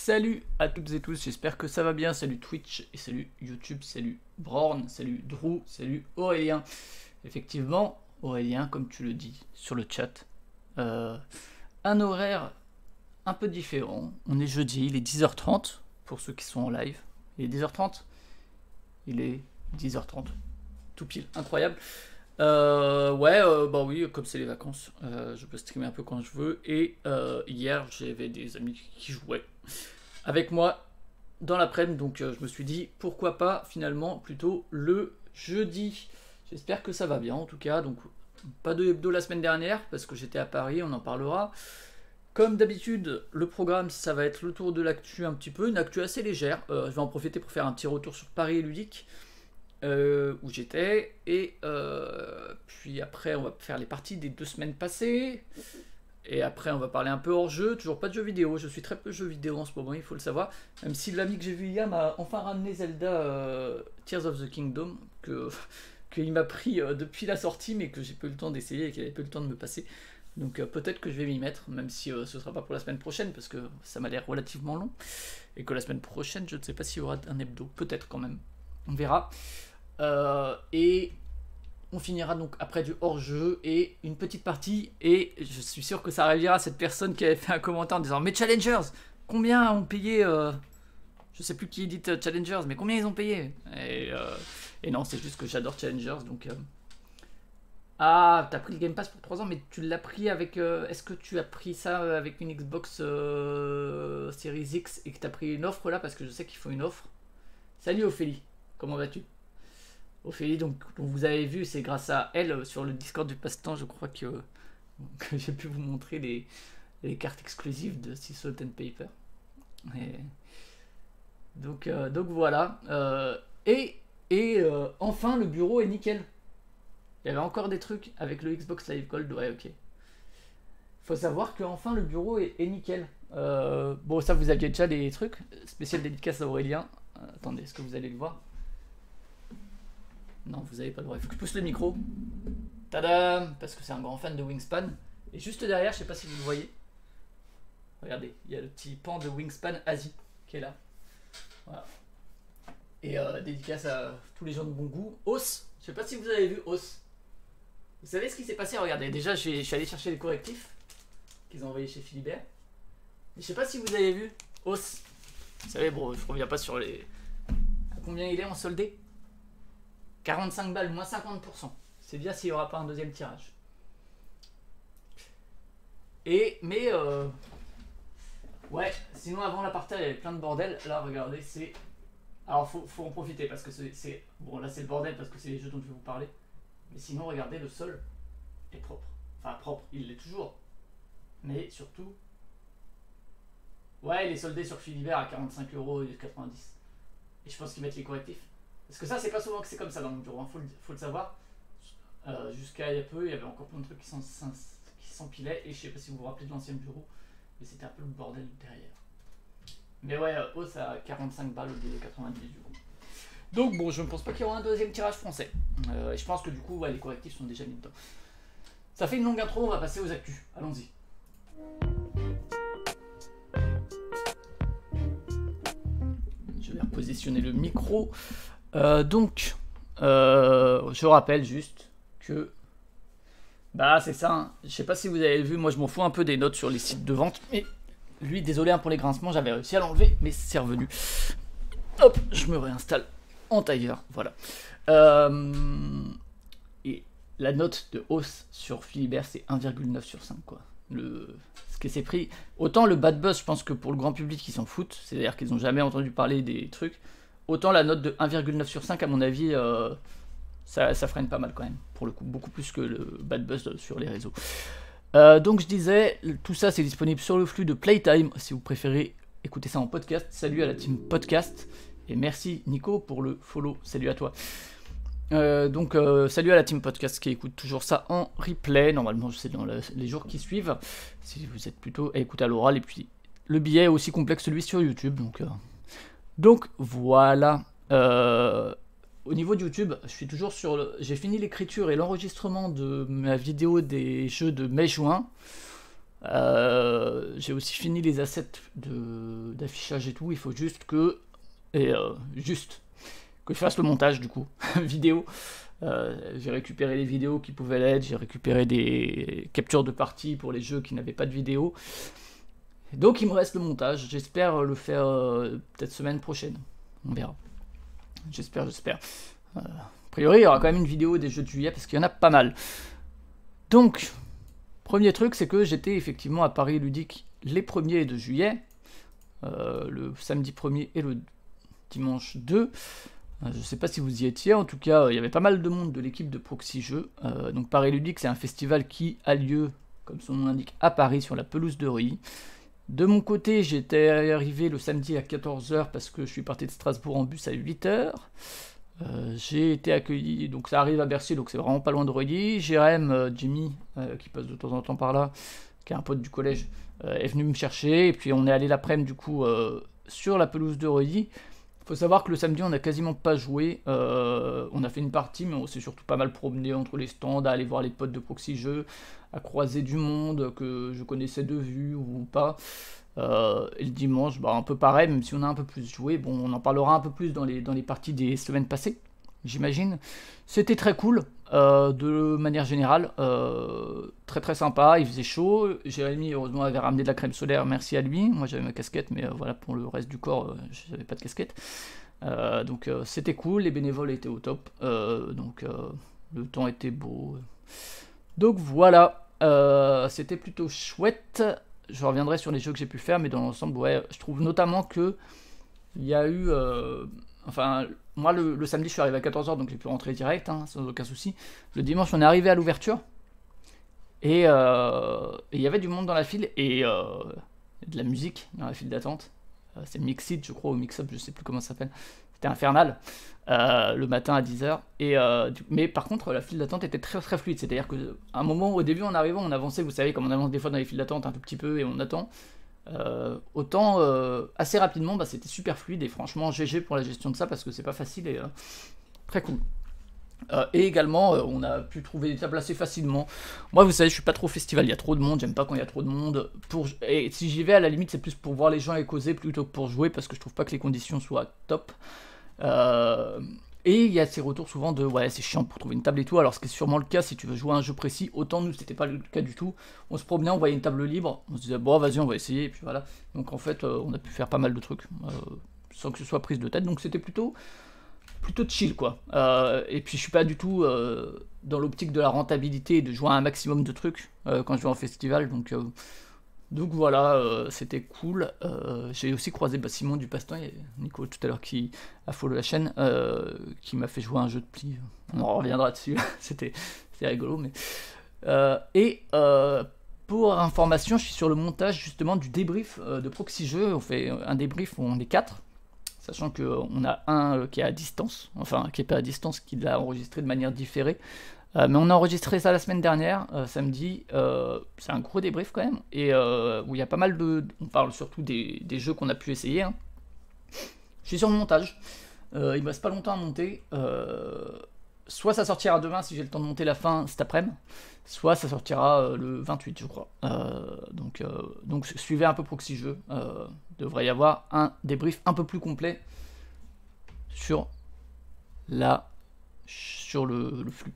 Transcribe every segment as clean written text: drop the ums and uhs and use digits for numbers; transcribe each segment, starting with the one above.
Salut à toutes et tous, j'espère que ça va bien. Salut Twitch, et salut YouTube, salut Brorn, salut Drew, salut Aurélien. Effectivement, Aurélien, comme tu le dis sur le chat, un horaire un peu différent. On est jeudi, il est 10h30 pour ceux qui sont en live. Il est 10h30. Il est 10h30. Tout pile, incroyable. Bah oui, comme c'est les vacances, je peux streamer un peu quand je veux. Et hier, j'avais des amis qui jouaient avec moi dans l'après-midi, donc je me suis dit pourquoi pas finalement plutôt le jeudi. J'espère que ça va bien en tout cas. Donc pas de hebdo la semaine dernière parce que j'étais à Paris, on en parlera. Comme d'habitude, le programme ça va être le tour de l'actu un petit peu, une actu assez légère. Je vais en profiter pour faire un petit retour sur Paris ludique. Où j'étais, et puis après on va faire les parties des 2 semaines passées, et après on va parler un peu hors jeu, toujours pas de jeux vidéo, je suis très peu jeux vidéo en ce moment, il faut le savoir, même si l'ami que j'ai vu hier m'a enfin ramené Zelda Tears of the Kingdom, qu'il m'a pris depuis la sortie, mais que j'ai pas eu le temps d'essayer et qu'il avait pas eu le temps de me passer, donc peut-être que je vais m'y mettre, même si ce sera pas pour la semaine prochaine, parce que ça m'a l'air relativement long, et que la semaine prochaine je ne sais pas s'il y aura un hebdo, peut-être quand même, on verra. Et on finira donc après du hors-jeu et une petite partie, et je suis sûr que ça arrivera à cette personne qui avait fait un commentaire en disant mais Challengers, combien ont payé je sais plus qui dit Challengers, mais combien ils ont payé, et non, c'est juste que j'adore Challengers, donc ah, t'as pris le Game Pass pour 3 ans, mais tu l'as pris avec est-ce que tu as pris ça avec une Xbox Series X et que t'as pris une offre là, parce que je sais qu'ils font une offre. Salut Ophélie, comment vas-tu? Ophélie, donc vous avez vu, c'est grâce à elle sur le Discord du passe-temps, je crois que j'ai pu vous montrer les cartes exclusives de Sea Salt and Paper. Et donc voilà. Enfin, le bureau est nickel. Il y avait encore des trucs avec le Xbox Live Gold, ouais, ok. Faut savoir que enfin le bureau est nickel. Bon, ça vous aviez déjà des trucs. Spécial dédicace à Aurélien. Attendez, est-ce que vous allez le voir? Non, vous avez pas le droit. Il faut que je pousse le micro. Tadam! Parce que c'est un grand fan de Wingspan. Et juste derrière, je sais pas si vous le voyez. Regardez, il y a le petit pan de Wingspan Asie qui est là. Voilà. Et dédicace à tous les gens de bon goût. Os, je sais pas si vous avez vu Os. Vous savez ce qui s'est passé? Regardez, déjà je suis allé chercher les correctifs qu'ils ont envoyés chez Philibert. Et je sais pas si vous avez vu Os. Vous savez, bon, je reviens pas sur les... À combien il est en soldé? 45 balles, moins 50%. C'est bien s'il n'y aura pas un deuxième tirage. Ouais, sinon avant la partie il y avait plein de bordel. Là, regardez, c'est... Alors, faut en profiter parce que c'est... Bon, là, c'est le bordel parce que c'est les jeux dont je vais vous parler. Mais sinon, regardez, le sol est propre. Enfin, propre, il l'est toujours. Mais surtout... Ouais, il est soldé sur Philibert à 45,90 €. Et je pense qu'ils mettent les correctifs. Parce que ça, c'est pas souvent que c'est comme ça dans mon bureau, hein, faut le savoir. Jusqu'à il y a peu, il y avait encore plein de trucs qui s'empilaient, et je sais pas si vous vous rappelez de l'ancien bureau, mais c'était un peu le bordel derrière. Mais ouais, hausse à 45 balles au lieu de 90 du coup. Donc bon, je ne pense pas qu'il y aura un deuxième tirage français. Et je pense que du coup, ouais, les correctifs sont déjà mis dedans. Ça fait une longue intro, on va passer aux actus. Allons-y. Je vais repositionner le micro. Je rappelle juste que bah c'est ça, hein. Je sais pas si vous avez vu, moi je m'en fous un peu des notes sur les sites de vente, mais lui, désolé pour les grincements, j'avais réussi à l'enlever, mais c'est revenu. Hop, je me réinstalle en tailleur, voilà. Et la note de hausse sur Philibert, c'est 1,9 sur 5, quoi. Ce que c'est pris, autant le bad buzz, je pense que pour le grand public, ils s'en foutent, c'est-à-dire qu'ils n'ont jamais entendu parler des trucs. Autant la note de 1,9 sur 5, à mon avis, ça freine pas mal quand même, pour le coup, beaucoup plus que le bad buzz sur les réseaux. Donc je disais, tout ça c'est disponible sur le flux de Playtime, si vous préférez écouter ça en podcast. Salut à la team podcast, et merci Nico pour le follow, salut à toi. Salut à la team podcast qui écoute toujours ça en replay, normalement c'est dans les jours qui suivent, si vous êtes plutôt à écouter à l'oral, et puis le billet est aussi complexe que celui sur YouTube, donc voilà. Au niveau de YouTube, je suis toujours j'ai fini l'écriture et l'enregistrement de ma vidéo des jeux de mai-juin. J'ai aussi fini les assets d'affichage et tout, il faut juste que... juste que je fasse le montage du coup, vidéo. J'ai récupéré les vidéos qui pouvaient l'être, j'ai récupéré des captures de parties pour les jeux qui n'avaient pas de vidéo. Donc il me reste le montage, j'espère le faire peut-être semaine prochaine, on verra. J'espère. A priori il y aura quand même une vidéo des jeux de juillet parce qu'il y en a pas mal. Donc, premier truc c'est que j'étais effectivement à Paris Ludique les 1er de juillet, le samedi 1er et le dimanche 2. Je sais pas si vous y étiez, en tout cas il y avait pas mal de monde de l'équipe de Proxy Jeux. Donc Paris Ludique c'est un festival qui a lieu, comme son nom l'indique, à Paris sur la pelouse de Reuilly. De mon côté j'étais arrivé le samedi à 14 h parce que je suis parti de Strasbourg en bus à 8 h. J'ai été accueilli, donc ça arrive à Bercy, donc c'est vraiment pas loin de Reuilly. Jérém, Jimmy, qui passe de temps en temps par là, qui est un pote du collège, est venu me chercher, et puis on est allé l'après-midi du coup sur la pelouse de Reuilly. Faut savoir que le samedi on a quasiment pas joué, on a fait une partie mais on s'est surtout pas mal promené entre les stands, à aller voir les potes de Proxy Jeux, à croiser du monde que je connaissais de vue ou pas. Et le dimanche, un peu pareil, même si on a un peu plus joué, bon on en parlera un peu plus dans les parties des semaines passées, j'imagine. C'était très cool, de manière générale, très sympa, il faisait chaud, Jérémy heureusement avait ramené de la crème solaire, merci à lui, moi j'avais ma casquette, mais voilà, pour le reste du corps, je n'avais pas de casquette. Donc c'était cool, les bénévoles étaient au top, donc le temps était beau. Donc voilà, c'était plutôt chouette. Je reviendrai sur les jeux que j'ai pu faire, mais dans l'ensemble, ouais, je trouve notamment que il y a eu... enfin, moi, le samedi, je suis arrivé à 14 h, donc j'ai pu rentrer direct, hein, sans aucun souci. Le dimanche, on est arrivé à l'ouverture, et il y avait du monde dans la file, et de la musique dans la file d'attente. C'est Mixit, je crois, ou Mix-Up, je sais plus comment ça s'appelle. C'était infernal, le matin à 10 h. Mais par contre, la file d'attente était très fluide. C'est-à-dire qu'à un moment, au début, en arrivant, on avançait, vous savez, comme on avance des fois dans les files d'attente un tout petit peu et on attend. Autant assez rapidement, c'était super fluide et franchement, GG pour la gestion de ça parce que c'est pas facile et très cool. Et également, on a pu trouver des tables assez facilement. Moi, vous savez, je suis pas trop festival, il y a trop de monde, j'aime pas quand il y a trop de monde. Et si j'y vais, à la limite, c'est plus pour voir les gens et causer plutôt que pour jouer, parce que je trouve pas que les conditions soient top. Et il y a ces retours souvent de ouais, c'est chiant pour trouver une table et tout. Alors, ce qui est sûrement le cas si tu veux jouer à un jeu précis, autant nous, c'était pas le cas du tout. On se promenait, on voyait une table libre, on se disait bon, vas-y, on va essayer, et puis voilà. Donc en fait, on a pu faire pas mal de trucs sans que ce soit prise de tête, donc c'était plutôt chill quoi. Et puis je suis pas du tout dans l'optique de la rentabilité et de jouer à un maximum de trucs quand je vais en festival, donc voilà, c'était cool. J'ai aussi croisé Simon du Passe-Temps et Nico tout à l'heure qui a follow la chaîne, qui m'a fait jouer à un jeu de pli. On en reviendra dessus, c'était rigolo. Mais pour information, je suis sur le montage justement du débrief de Proxy Jeux. On fait un débrief où on est 4. Sachant qu'on a un qui est à distance, enfin qui n'est pas à distance, qui l'a enregistré de manière différée. Mais on a enregistré ça la semaine dernière, samedi. C'est un gros débrief quand même, et où il y a pas mal de... On parle surtout des jeux qu'on a pu essayer. Hein. Je suis sur le montage. Il me reste pas longtemps à monter. Soit ça sortira demain si j'ai le temps de monter la fin cet après-midi, soit ça sortira le 28 je crois. Donc suivez un peu Proxy Jeux. Devrait y avoir un débrief un peu plus complet sur le flux.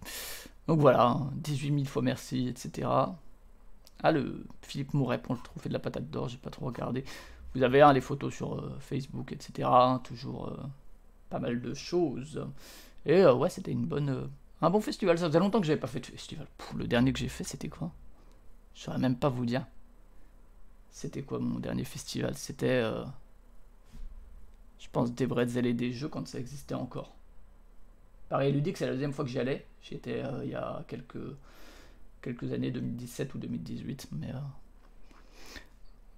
Donc voilà, 18 000 fois merci, etc. Ah, le Philippe Mouret pour le trophée de la patate d'or, j'ai pas trop regardé. Vous avez les photos sur Facebook, etc. Toujours pas mal de choses. Et ouais, c'était un bon festival. Ça faisait longtemps que j'avais pas fait de festival. Le dernier que j'ai fait, c'était quoi? Je saurais même pas vous dire. C'était quoi mon dernier festival? C'était, je pense, des Bretzel et des jeux quand ça existait encore. Paris Ludique, c'est la deuxième fois que j'y allais. J'y étais il y a quelques années, 2017 ou 2018. Mais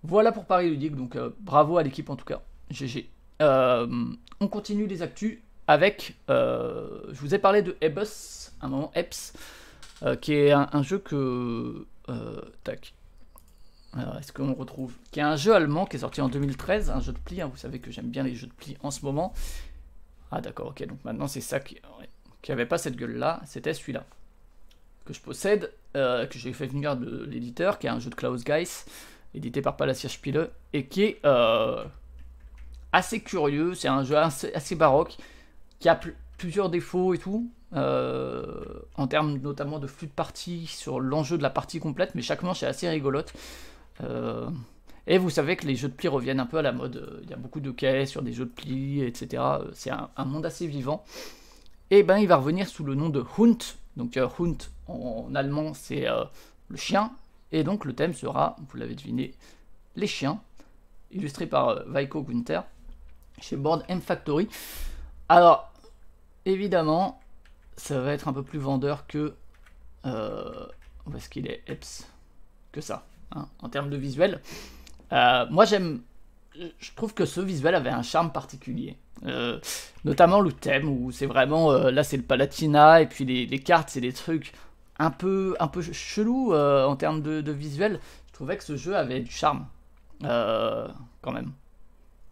voilà pour Paris Ludique. Donc bravo à l'équipe en tout cas. GG. On continue les actus avec, je vous ai parlé de Ebus, un moment Eps, qui est un jeu que... tac. Alors, est-ce qu'on retrouve? Qui est un jeu allemand qui est sorti en 2013, un jeu de pli, hein, vous savez que j'aime bien les jeux de pli en ce moment. Ah d'accord, ok, donc maintenant c'est ça qui avait pas cette gueule-là, c'était celui-là. que je possède, que j'ai fait venir de l'éditeur, qui est un jeu de Klaus Geiss, édité par Palacia Spiele, et qui est assez curieux. C'est un jeu assez baroque, qui a plusieurs défauts et tout, en termes notamment de flux de partie, sur l'enjeu de la partie complète, mais chaque manche est assez rigolote. Et vous savez que les jeux de pli reviennent un peu à la mode, il y a beaucoup de quais sur des jeux de pli, etc. C'est un monde assez vivant. Et ben il va revenir sous le nom de Hund, donc Hund en allemand c'est le chien, et donc le thème sera, vous l'avez deviné, les chiens, illustré par Weiko Günther, chez Board M Factory. Alors, évidemment, ça va être un peu plus vendeur que... où est-ce qu'il est, Epps, que ça, hein, en termes de visuel. Moi, je trouve que ce visuel avait un charme particulier. Notamment le thème, où c'est vraiment... là, c'est le Palatinat, et puis les cartes, c'est des trucs un peu chelous en termes de visuel. Je trouvais que ce jeu avait du charme, quand même.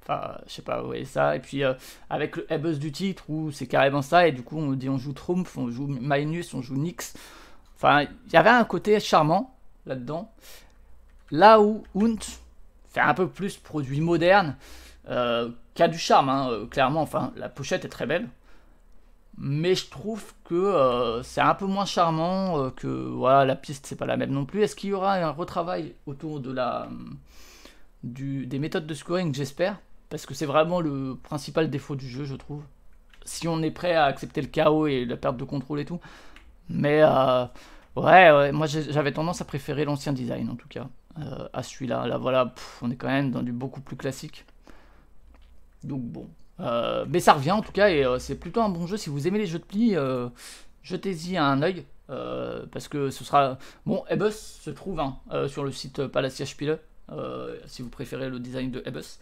Enfin, je sais pas, vous voyez ça. Et puis, avec le buzz du titre, où c'est carrément ça, et du coup, on dit on joue Trumpf, on joue Magnus, on joue Nyx. Enfin, il y avait un côté charmant là-dedans. Là où Hund fait un peu plus produit moderne, qui a du charme, hein, clairement. Enfin, la pochette est très belle. Mais je trouve que c'est un peu moins charmant, que voilà, la piste, c'est pas la même non plus. Est-ce qu'il y aura un retravail autour de des méthodes de scoring, j'espère, parce que c'est vraiment le principal défaut du jeu, je trouve. Si on est prêt à accepter le chaos et la perte de contrôle et tout. Mais ouais, moi j'avais tendance à préférer l'ancien design en tout cas, à celui-là. Là voilà, on est quand même dans du beaucoup plus classique. Donc bon. Mais ça revient en tout cas, et c'est plutôt un bon jeu. Si vous aimez les jeux de pli, jetez-y un œil. Parce que ce sera... Bon, Ebus se trouve sur le site Palacia Spiele. Si vous préférez le design de Ebus,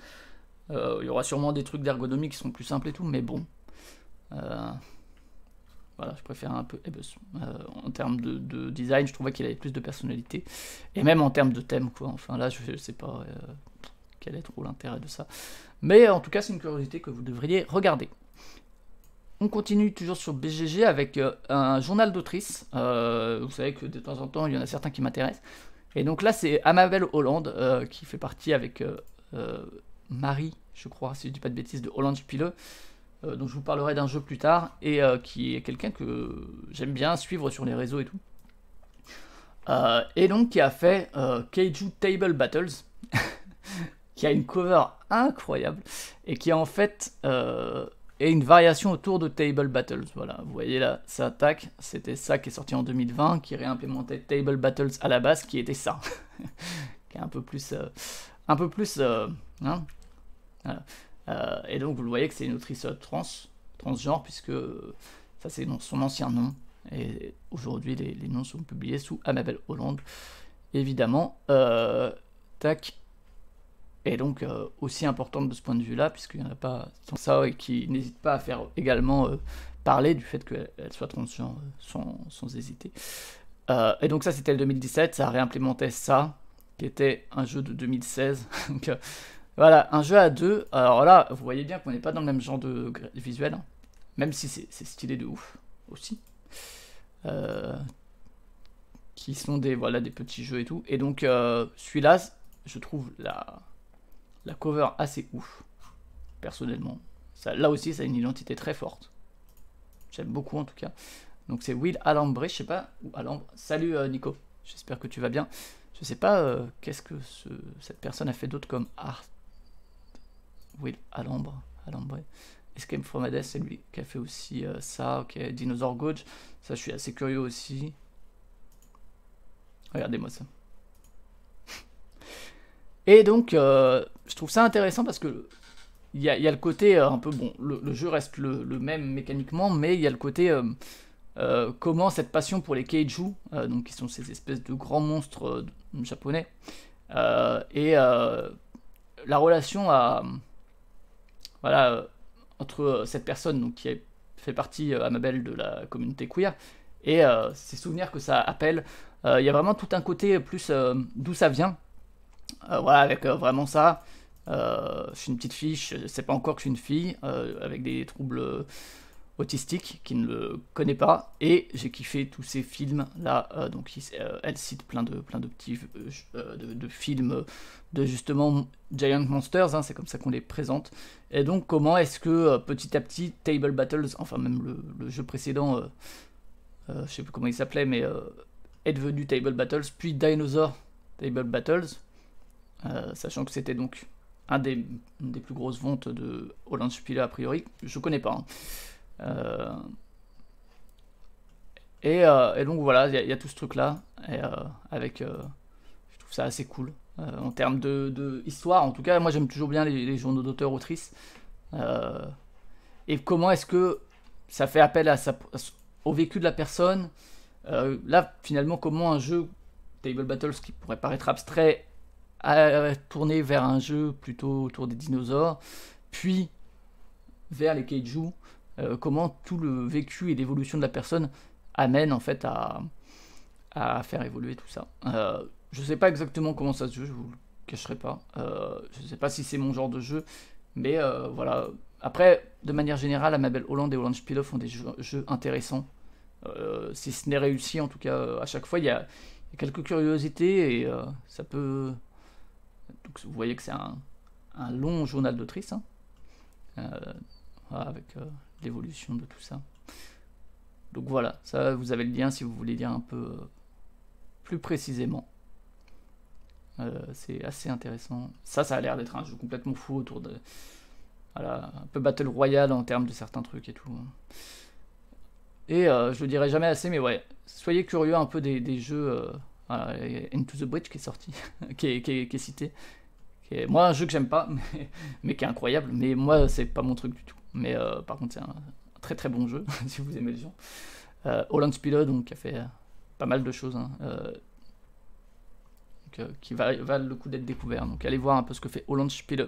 il y aura sûrement des trucs d'ergonomie qui sont plus simples et tout, mais bon, voilà, je préfère un peu Ebus. En termes de design, je trouvais qu'il avait plus de personnalité, et même en termes de thème, quoi. Enfin là, je sais pas quel est trop l'intérêt de ça, mais en tout cas, c'est une curiosité que vous devriez regarder. On continue toujours sur BGG avec un journal d'autrice. Vous savez que de temps en temps, il y en a certains qui m'intéressent. Et donc là, c'est Amabel Holland qui fait partie avec Marie, je crois, si je dis pas de bêtises, de Holland Spiele, dont je vous parlerai d'un jeu plus tard, et qui est quelqu'un que j'aime bien suivre sur les réseaux et tout. Et donc qui a fait Keiju Table Battles, qui a une cover incroyable, et qui en fait est une variation autour de Table Battles. Voilà, vous voyez là, ça attaque, c'était ça qui est sorti en 2020, qui réimplémentait Table Battles à la base, qui était ça, qui est un peu plus, hein, voilà. Et donc vous le voyez que c'est une autrice transgenre, puisque ça c'est son ancien nom, et aujourd'hui les noms sont publiés sous Amabel Holland, évidemment. Tac. Et donc aussi importante de ce point de vue là, puisqu'il n'y en a pas tant que ça, et qui n'hésite pas à faire également parler du fait qu'elle soit transgenre sans hésiter. Et donc ça c'était le 2017, ça réimplémentait ça, qui était un jeu de 2016. Donc voilà, un jeu à deux. Alors là, vous voyez bien qu'on n'est pas dans le même genre de visuel, hein, même si c'est stylé de ouf aussi. Qui sont des petits jeux et tout. Et donc celui-là, je trouve la cover assez ouf, personnellement. Ça, là aussi, ça a une identité très forte. J'aime beaucoup en tout cas. Donc c'est Will Alambré, je sais pas, ou Alambre. Salut Nico, j'espère que tu vas bien. Je sais pas qu'est-ce que cette personne a fait d'autre comme art. Will Alambré. Escape from Hades, c'est lui qui a fait aussi ça. Ok, Dinosaur Gorge, ça je suis assez curieux aussi. Regardez-moi ça. Et donc, je trouve ça intéressant parce que il y a le côté un peu bon, le jeu reste le même mécaniquement, mais il y a le côté comment cette passion pour les kaiju, donc qui sont ces espèces de grands monstres japonais, et la relation entre cette personne donc, qui fait partie Amabel de la communauté queer, et ces souvenirs que ça appelle. Il y a vraiment tout un côté plus d'où ça vient. Voilà, avec vraiment ça. Je suis une petite fille, je sais pas encore que je suis une fille, avec des troubles autistique qui ne le connaît pas, et j'ai kiffé tous ces films là. Donc elle cite plein de petits de films de justement Giant Monsters, hein, c'est comme ça qu'on les présente. Et donc comment est-ce que petit à petit Table Battles, enfin même le jeu précédent, je sais plus comment il s'appelait, mais est devenu Table Battles, puis Dinosaur Table Battles, sachant que c'était donc une des plus grosses ventes de Holland Spiele a priori, je connais pas. Hein. Et donc voilà, il y a tout ce truc là, avec, je trouve ça assez cool. En termes de histoire, en tout cas, moi j'aime toujours bien les journaux d'auteurs-autrices. Et comment est-ce que ça fait appel au vécu de la personne. Là, finalement, comment un jeu Table Battles qui pourrait paraître abstrait a tourné vers un jeu plutôt autour des dinosaures, puis vers les kaiju, comment tout le vécu et l'évolution de la personne amène en fait à faire évoluer tout ça. Je sais pas exactement comment ça se joue, je vous le cacherai pas. Je sais pas si c'est mon genre de jeu, mais voilà. Après, de manière générale, Amabel Holland et Holland Spiele font des jeux intéressants. Si ce n'est réussi, en tout cas, à chaque fois, il y a quelques curiosités et ça peut. Donc, vous voyez que c'est un long journal d'autrice, hein, voilà, avec l'évolution de tout ça. Donc voilà, ça vous avez le lien si vous voulez lire un peu plus précisément. C'est assez intéressant. Ça a l'air d'être un jeu complètement fou autour de. Voilà, un peu Battle Royale en termes de certains trucs et tout. Et je le dirai jamais assez, mais ouais, soyez curieux un peu des jeux. Voilà, Into the Breach qui est sorti, qui est cité. Moi, un jeu que j'aime pas, mais qui est incroyable. Mais moi, c'est pas mon truc du tout. Mais par contre, c'est un très très bon jeu, si vous aimez le genre. Holland Spiele, donc, qui a fait pas mal de choses, hein, qui valent le coup d'être découvert. Donc, allez voir un peu ce que fait Holland Spiele.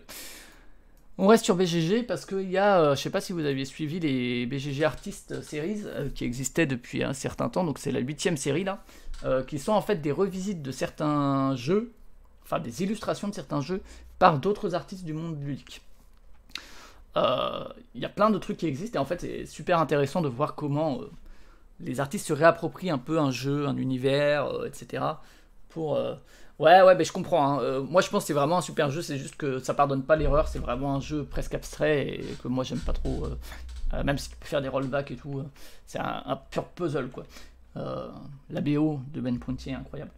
On reste sur BGG parce qu'il y a, je sais pas si vous aviez suivi les BGG Artist Series qui existaient depuis un certain temps, donc c'est la 8ème série là, qui sont en fait des revisites de certains jeux, enfin des illustrations de certains jeux par d'autres artistes du monde ludique. Il y a plein de trucs qui existent et en fait c'est super intéressant de voir comment les artistes se réapproprient un peu un jeu, un univers, etc. pour... Ouais, mais je comprends. Hein. Moi, je pense que c'est vraiment un super jeu. C'est juste que ça pardonne pas l'erreur. C'est vraiment un jeu presque abstrait et que moi, j'aime pas trop. Même si tu peux faire des rollbacks et tout, c'est un pur puzzle, quoi. La BO de Ben Pontier est incroyable.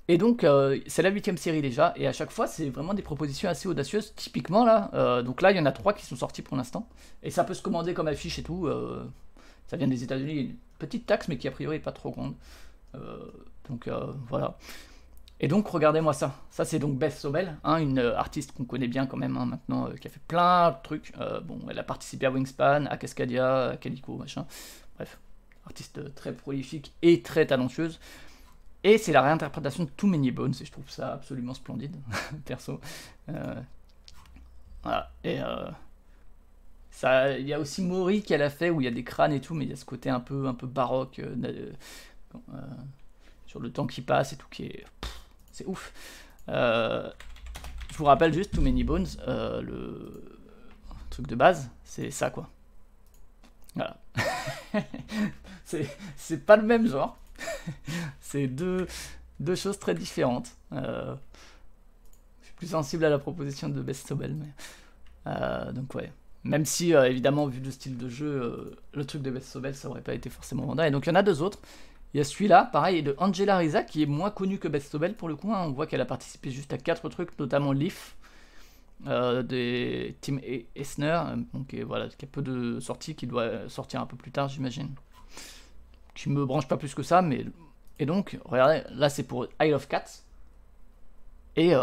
Et donc, c'est la 8ème série déjà. Et à chaque fois, c'est vraiment des propositions assez audacieuses. Typiquement, là, donc là, il y en a 3 qui sont sortis pour l'instant. Et ça peut se commander comme affiche et tout. Ça vient des États-Unis. Une petite taxe, mais qui a priori est pas trop grande. Donc voilà. Et donc regardez-moi ça. Ça c'est donc Beth Sobel, hein, une artiste qu'on connaît bien quand même hein, maintenant, qui a fait plein de trucs. Bon, elle a participé à Wingspan, à Cascadia, à Calico, machin. Bref, artiste très prolifique et très talentueuse. Et c'est la réinterprétation de Too Many Bones et je trouve ça absolument splendide, perso. Voilà. Et ça, il y a aussi Mori qu'elle a fait où il y a des crânes et tout, mais il y a ce côté un peu baroque. Sur le temps qui passe et tout, c'est ouf. Je vous rappelle juste Too Many Bones, le truc de base, c'est ça quoi. Voilà. c'est pas le même genre. C'est deux choses très différentes. Je suis plus sensible à la proposition de Beth Sobel, mais donc ouais. Même si évidemment vu le style de jeu, le truc de Beth Sobel ça aurait pas été forcément vendeur. Et donc il y en a 2 autres. Il y a celui-là, pareil, de Angela Risa, qui est moins connu que Beth Sobel pour le coup. Hein. On voit qu'elle a participé juste à 4 trucs, notamment Leaf, des Tim Eisner, donc, voilà, qui a peu de sorties, qui doit sortir un peu plus tard, j'imagine. Qui me branche pas plus que ça, mais. Et donc, regardez, là c'est pour Isle of Cats. Et,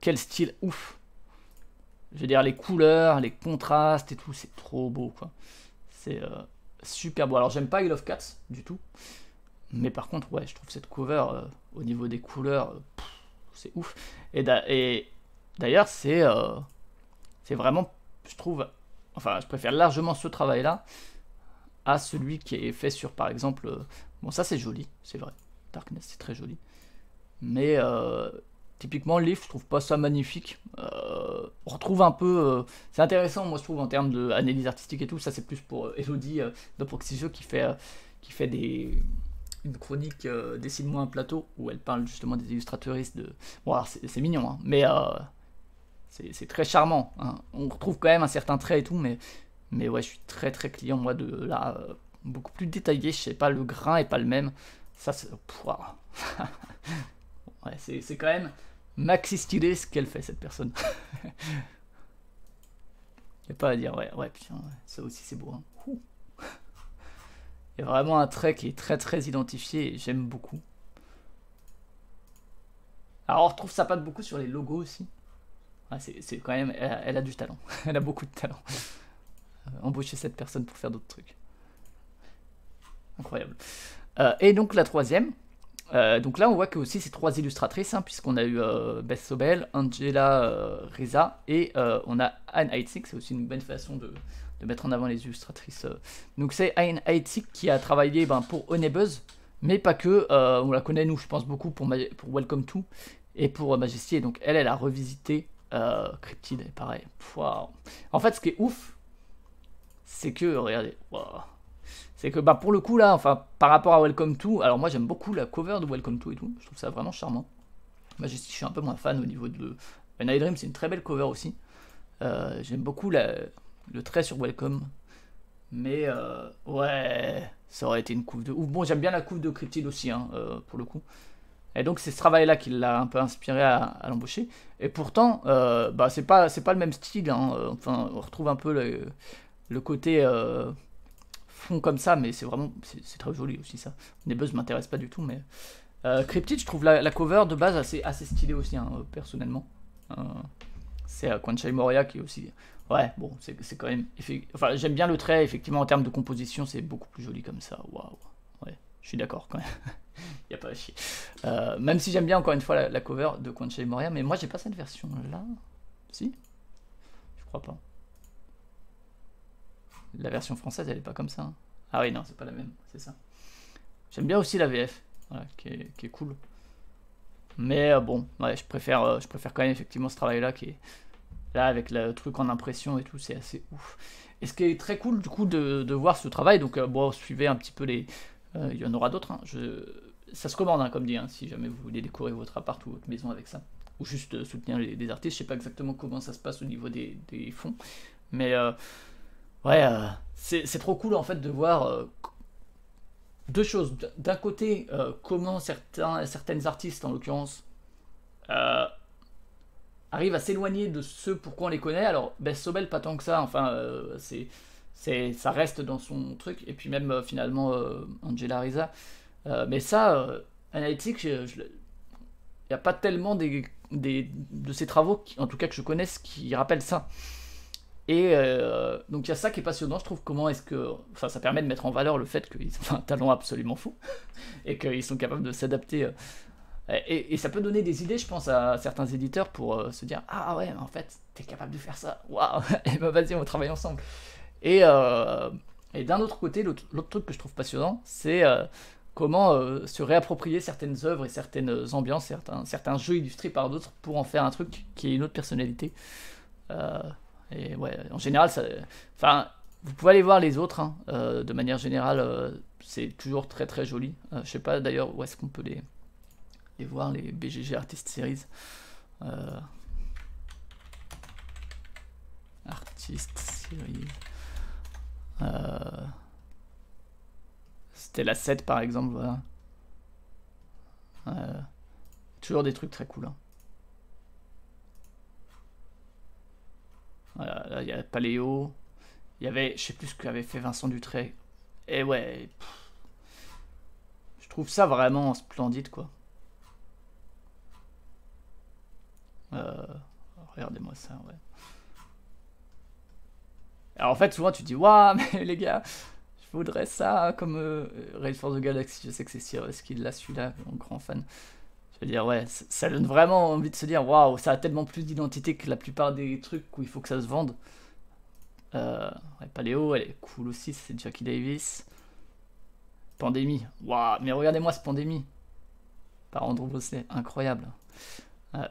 quel style ouf! Je veux dire, les couleurs, les contrastes et tout, c'est trop beau, quoi. C'est. Super beau. Alors j'aime pas Isle of Cats du tout, mais par contre ouais je trouve cette cover au niveau des couleurs c'est ouf. Et d'ailleurs c'est vraiment, je trouve, enfin je préfère largement ce travail là à celui qui est fait sur par exemple bon ça c'est joli, c'est vrai, Darkness c'est très joli, mais Typiquement, le livre, je trouve pas ça magnifique. On retrouve un peu. C'est intéressant, moi, je trouve, en termes d'analyse artistique et tout. Ça, c'est plus pour Elodie de Proxysio qui fait une chronique Dessine-moi un plateau où elle parle justement des illustrateuristes de. Bon, alors, c'est mignon, hein, mais c'est très charmant. Hein. On retrouve quand même un certain trait et tout, mais ouais, je suis très très client, moi, de là. Beaucoup plus détaillé, je sais pas, le grain est pas le même. Ça, c'est. Ouais, c'est quand même maxi stylé ce qu'elle fait, cette personne. Y'a pas à dire, ouais, putain, ouais, ça aussi c'est beau. Hein. Il y a vraiment un trait qui est très très identifié et j'aime beaucoup. Alors on retrouve sa patte beaucoup sur les logos aussi. Ouais, c'est quand même, elle a du talent. Elle a beaucoup de talent. Embaucher cette personne pour faire d'autres trucs. Incroyable. Et donc la troisième. Donc là on voit que aussi c'est 3 illustratrices, hein, puisqu'on a eu Beth Sobel, Angela Reza et on a Anne Heitzig. C'est aussi une bonne façon de mettre en avant les illustratrices. Donc c'est Anne Heitzig qui a travaillé pour Honey-Buzz, mais pas que. On la connaît nous je pense beaucoup pour Welcome To et pour Majesty. Et donc elle a revisité Cryptid et pareil. Wow. En fait ce qui est ouf, c'est que regardez. Wow. C'est que pour le coup là, enfin par rapport à Welcome To, alors moi j'aime beaucoup la cover de Welcome To et tout, je trouve ça vraiment charmant. Majesty je suis un peu moins fan au niveau de Night Dream, c'est une très belle cover aussi. J'aime beaucoup le trait sur Welcome, mais ouais, ça aurait été une couve de ouf. Bon j'aime bien la couve de Cryptid aussi hein, pour le coup. Et donc c'est ce travail là qui l'a un peu inspiré à l'embaucher. Et pourtant c'est pas le même style, hein. Enfin on retrouve un peu le côté fond comme ça, mais c'est vraiment c'est très joli aussi ça. Honey-Buzz m'intéresse pas du tout, mais Cryptid je trouve la cover de base assez stylée aussi hein, personnellement. C'est Kwanchai Moria qui est aussi ouais bon c'est quand même enfin j'aime bien le trait effectivement en termes de composition, c'est beaucoup plus joli comme ça. Waouh, ouais je suis d'accord quand même. Y a pas à chier. Même si j'aime bien encore une fois la cover de Kwanchai Moria, mais moi j'ai pas cette version là. Si, je crois pas. La version française, elle est pas comme ça. Hein. Ah oui, non, c'est pas la même, c'est ça. J'aime bien aussi la VF, voilà, qui est cool. Mais bon, ouais, je préfère quand même effectivement ce travail-là qui est là avec le truc en impression et tout, c'est assez ouf. Et ce qui est très cool du coup de voir ce travail, donc bon, suivez un petit peu les. Il y en aura d'autres. Hein, ça se commande, hein, comme dit, hein, si jamais vous voulez décorer votre appart ou votre maison avec ça, ou juste soutenir les artistes. Je sais pas exactement comment ça se passe au niveau des fonds, mais ouais, c'est trop cool en fait de voir deux choses. D'un côté, comment certaines artistes, en l'occurrence, arrivent à s'éloigner de ce pourquoi on les connaît. Alors, Beth Sobel, pas tant que ça. Enfin, ça reste dans son truc. Et puis même finalement Angela Reza. Mais ça, Analytics, il n'y a pas tellement de ces travaux, en tout cas que je connaisse, qui rappellent ça. Et donc il y a ça qui est passionnant, je trouve, comment est-ce que. Enfin, ça permet de mettre en valeur le fait qu'ils ont un talent absolument fou et qu'ils sont capables de s'adapter. Et ça peut donner des idées, je pense, à certains éditeurs pour se dire ah ouais, en fait, t'es capable de faire ça, waouh, et ben vas-y, on travaille ensemble. Et d'un autre côté, l'autre truc que je trouve passionnant, c'est comment se réapproprier certaines œuvres et certaines ambiances, certains jeux illustrés par d'autres pour en faire un truc qui ait une autre personnalité. Et ouais, en général, enfin, vous pouvez aller voir les autres, hein, de manière générale, c'est toujours très très joli. Je sais pas d'ailleurs où est-ce qu'on peut les voir, les BGG Artist Series. Artist Series. C'était la 7 par exemple, voilà. Toujours des trucs très cool. Hein. Voilà, là il y a Paléo. Il y avait, je sais plus ce qu'avait fait Vincent Dutray. Et ouais, je trouve ça vraiment splendide quoi. Regardez-moi ça, ouais. Alors en fait, souvent tu te dis, waouh, mais les gars, je voudrais ça comme Raid for the Galaxy. Je sais que c'est Cyrus qui l'a celui-là, mon grand fan. Je veux dire, ouais, ça donne vraiment envie de se dire, waouh, ça a tellement plus d'identité que la plupart des trucs où il faut que ça se vende. Ouais, Paléo, elle est cool aussi, c'est Jackie Davis. Pandémie, waouh, mais regardez-moi ce Pandémie. Par Andrew Bosley, incroyable.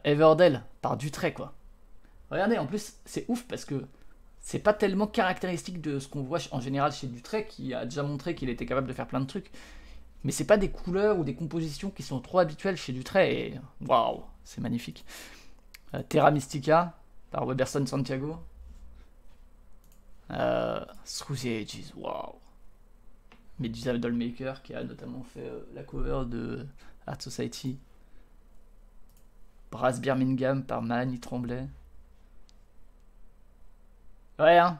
Everdell par Dutray, quoi. Regardez, en plus, c'est ouf parce que c'est pas tellement caractéristique de ce qu'on voit en général chez Dutray, qui a déjà montré qu'il était capable de faire plein de trucs. Mais c'est pas des couleurs ou des compositions qui sont trop habituelles chez Dutray, et waouh, c'est magnifique. Terra Mystica par Weberson Santiago. Through the Ages, waouh. Medusa Dollmaker qui a notamment fait la cover de Art Society. Brass Birmingham par Mélanie Tremblay. Ouais, hein,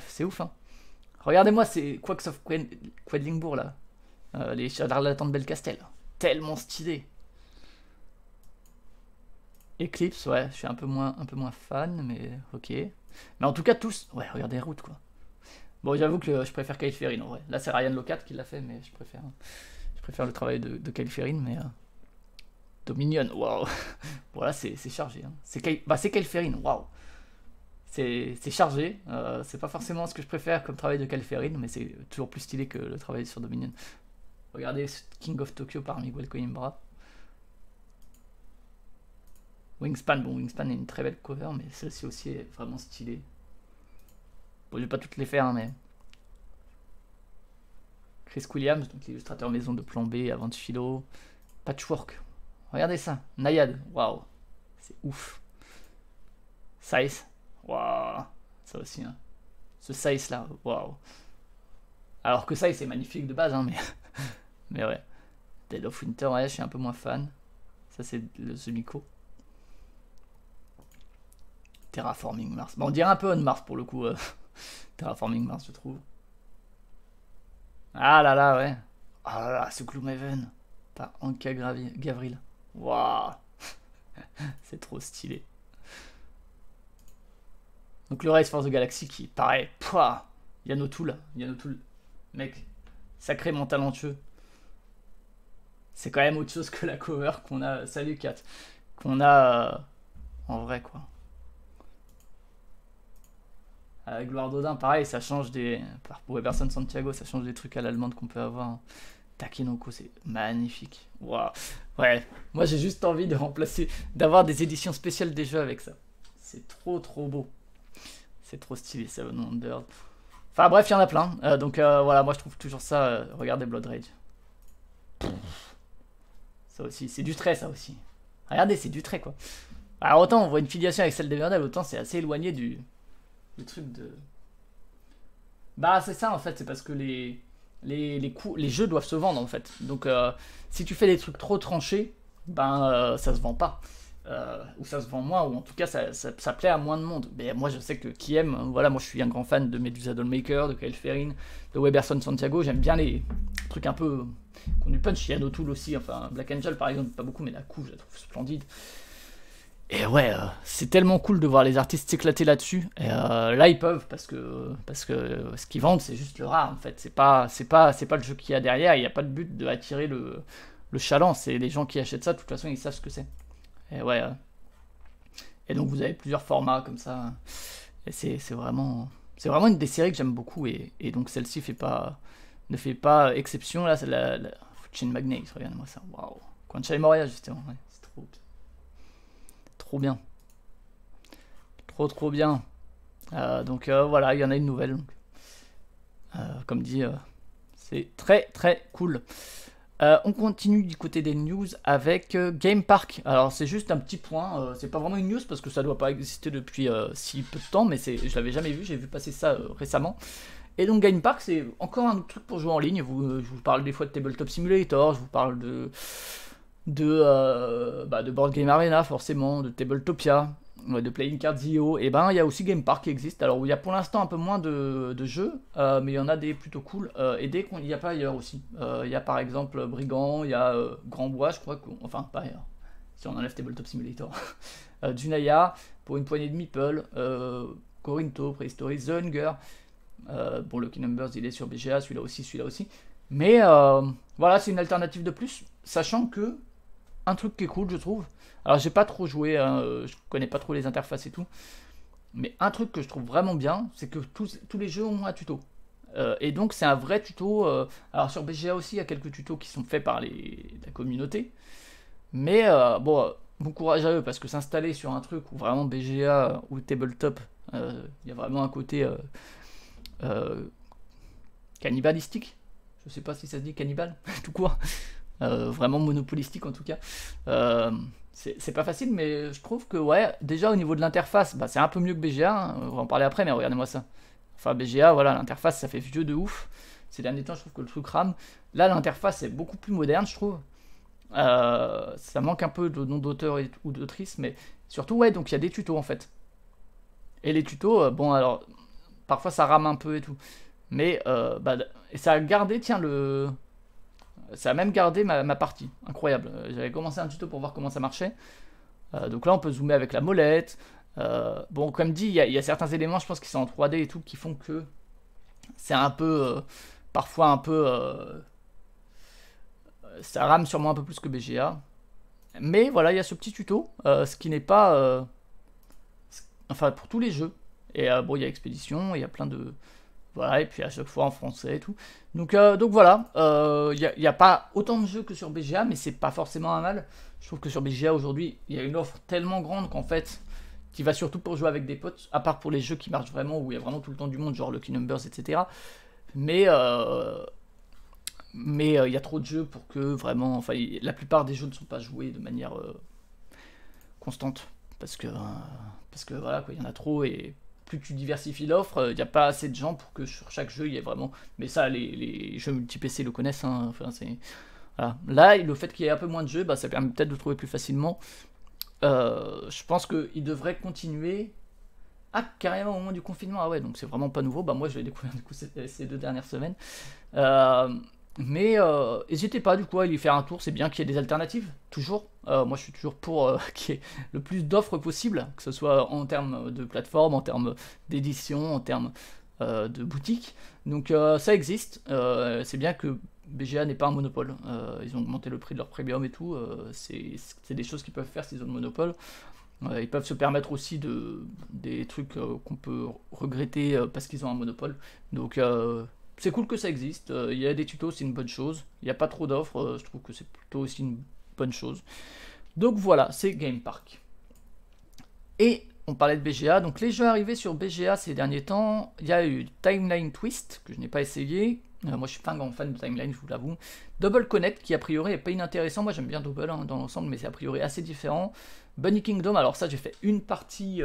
c'est ouf, hein. Regardez-moi ces Quacks of Quedlingbourg là. Les charlatans de Belcastel. Tellement stylé. Eclipse, ouais, je suis un peu moins fan, mais ok. Mais en tout cas, tous. Ouais, regardez Route, quoi. Bon, j'avoue que je préfère Kyle Ferrin en vrai. Là, c'est Ryan Locat qui l'a fait, mais je préfère le travail de Kyle Ferrin, mais. Dominion, waouh. Voilà, c'est chargé. Hein. C'est Kyle Ferrin, waouh. C'est chargé. C'est pas forcément ce que je préfère comme travail de Kyle Ferrin, mais c'est toujours plus stylé que le travail sur Dominion. Regardez King of Tokyo par Miguel Coimbra. Wingspan, bon, Wingspan est une très belle cover, mais celle-ci aussi est vraiment stylée. Bon, je vais pas toutes les faire, hein, mais. Chris Williams, donc l'illustrateur maison de Plan B, avant de Philo. Patchwork. Regardez ça. Nayad, waouh. C'est ouf. Size, waouh. Ça aussi, hein. Ce Size là, waouh. Alors que Size est magnifique de base, hein, mais. Mais ouais. Dead of Winter, ouais, je suis un peu moins fan. Ça, c'est le Zumico. Terraforming Mars. Bon, on dirait un peu On Mars pour le coup. Terraforming Mars, je trouve. Ah là là, ouais. Ah là là, ce Gloomhaven. Par Anka Gavril. Waouh. C'est trop stylé. Donc le Race for the Galaxy qui paraît. Pouah. Yanotool. Mec. Sacrément talentueux. C'est quand même autre chose que la cover qu'on a. Salut Kat. Qu'on a en vrai, quoi. Gloire d'Odin, pareil, ça change des. Pour Weberson Santiago, ça change des trucs à l'allemande qu'on peut avoir. Takenoko, c'est magnifique. Waouh. Ouais, moi j'ai juste envie de remplacer, d'avoir des éditions spéciales des jeux avec ça. C'est trop beau. C'est trop stylé, Seven Wonders. Enfin bref, il y en a plein. Donc voilà, moi je trouve toujours ça. Regardez Blood Rage. Ça aussi, c'est du trait, ça aussi. Regardez, c'est du trait, quoi. Alors autant on voit une filiation avec celle d'Everdell, autant c'est assez éloigné du truc de. Bah c'est ça en fait, c'est parce que les jeux doivent se vendre en fait. Donc si tu fais des trucs trop tranchés, ben ça se vend pas. Ou ça se vend moins, ou en tout cas ça plaît à moins de monde. Mais moi je sais que qui aime, voilà, moi je suis un grand fan de Medusa Dollmaker, de Kyle Ferrin, de Weberson Santiago, j'aime bien les trucs un peu qu'on du punch, Yanotool aussi, enfin Black Angel par exemple, pas beaucoup, mais la couve je la trouve splendide. Et ouais, c'est tellement cool de voir les artistes s'éclater là-dessus. Et là, ils peuvent parce que ce qu'ils vendent, c'est juste le rare en fait. C'est pas le jeu qu'il y a derrière. Il n'y a pas de but de attirer le chaland. C'est les gens qui achètent ça. De toute façon, ils savent ce que c'est. Et ouais. Et donc, vous avez plusieurs formats comme ça. Et c'est vraiment une des séries que j'aime beaucoup. Et donc, celle-ci ne fait pas exception. Là, c'est la Chain Magnate. Regardez-moi ça. Waouh. Concha et Moria, justement. Ouais, c'est trop bien. Trop bien. Donc voilà, il y en a une nouvelle. Comme dit, c'est très cool. On continue du côté des news avec Game Park. Alors c'est juste un petit point, c'est pas vraiment une news parce que ça doit pas exister depuis si peu de temps, mais je l'avais jamais vu, j'ai vu passer ça récemment. Et donc Game Park, c'est encore un autre truc pour jouer en ligne. Je vous parle des fois de Tabletop Simulator, je vous parle de Board Game Arena forcément, de Tabletopia, de Playing Cards.io. Et ben il y a aussi Game Park qui existe. Alors il y a pour l'instant un peu moins de jeux, mais il y en a des plutôt cool et des qu'il n'y a pas ailleurs aussi. Il y a par exemple Brigand, il y a Grand Bois, je crois, enfin pas ailleurs, si on enlève Tabletop Simulator. Junaya, pour une poignée de meeple, Corinto, Prehistory, The Hunger. Bon, Lucky Numbers il est sur BGA, celui-là aussi. Mais voilà, c'est une alternative de plus, sachant que un truc qui est cool, je trouve. Alors, j'ai pas trop joué, je connais pas trop les interfaces et tout. Mais un truc que je trouve vraiment bien, c'est que tous les jeux ont un tuto. Et donc, c'est un vrai tuto. Alors, sur BGA aussi, il y a quelques tutos qui sont faits par la communauté. Mais bon, bon courage à eux, parce que s'installer sur un truc où vraiment BGA ou tabletop, il y a vraiment un côté cannibalistique. Je sais pas si ça se dit cannibale, tout court. Vraiment monopolistique en tout cas. C'est pas facile, mais je trouve que ouais, déjà au niveau de l'interface, bah, c'est un peu mieux que BGA, hein, on va en parler après, mais regardez-moi ça. Enfin BGA, voilà, l'interface ça fait vieux de ouf. Ces derniers temps, je trouve que le truc rame. Là, l'interface est beaucoup plus moderne, je trouve. Ça manque un peu de nom d'auteur ou d'autrice, mais surtout, ouais, donc il y a des tutos en fait. Et les tutos, bon, alors, parfois ça rame un peu et tout. Mais, bah, et ça a gardé, tiens, ça a même gardé ma partie. Incroyable. J'avais commencé un tuto pour voir comment ça marchait. Donc là, on peut zoomer avec la molette. Bon, comme dit, il y a certains éléments, je pense, qui sont en 3D et tout, qui font que c'est un peu, parfois un peu, ça rame sûrement un peu plus que BGA. Mais voilà, il y a ce petit tuto, ce qui n'est pas, enfin, pour tous les jeux. Et bon, il y a Expédition, il y a plein de, voilà, et puis à chaque fois en français et tout. Donc voilà, il n'y a pas autant de jeux que sur BGA, mais c'est pas forcément un mal. Je trouve que sur BGA aujourd'hui, il y a une offre tellement grande qu'en fait, qui va surtout pour jouer avec des potes, à part pour les jeux qui marchent vraiment, où il y a vraiment tout le temps du monde, genre Lucky Numbers, etc. Mais il y a trop de jeux pour que vraiment, enfin, la plupart des jeux ne sont pas joués de manière constante, parce que voilà, quoi, il y en a trop et plus tu diversifies l'offre, il n'y a pas assez de gens pour que sur chaque jeu il y ait vraiment. Mais ça, les jeux multi-PC le connaissent, hein. Enfin, voilà. Là, le fait qu'il y ait un peu moins de jeux, bah, ça permet peut-être de trouver plus facilement. Je pense qu'il devrait continuer. Ah, carrément au moment du confinement, ah ouais, donc c'est vraiment pas nouveau. Bah, moi, je l'ai découvert du coup ces 2 dernières semaines. Mais n'hésitez pas du coup à y faire un tour, c'est bien qu'il y ait des alternatives, toujours. Moi je suis toujours pour qu'il y ait le plus d'offres possible, que ce soit en termes de plateforme, en termes d'édition, en termes de boutique. Donc ça existe, c'est bien que BGA n'est pas un monopole. Ils ont augmenté le prix de leur premium et tout, c'est des choses qu'ils peuvent faire s'ils ont le monopole. Ils peuvent se permettre aussi des trucs qu'on peut regretter parce qu'ils ont un monopole. Donc c'est cool que ça existe. Il y a des tutos, c'est une bonne chose. Il n'y a pas trop d'offres, je trouve que c'est plutôt aussi une bonne chose. Donc voilà, c'est Game Park. Et on parlait de BGA, donc les jeux arrivés sur BGA ces derniers temps, il y a eu Timeline Twist, que je n'ai pas essayé. Moi je suis pas un grand fan de Timeline, je vous l'avoue. Double Connect, qui a priori est pas inintéressant. Moi j'aime bien Double hein, dans l'ensemble, mais c'est a priori assez différent. Bunny Kingdom, alors ça j'ai fait une partie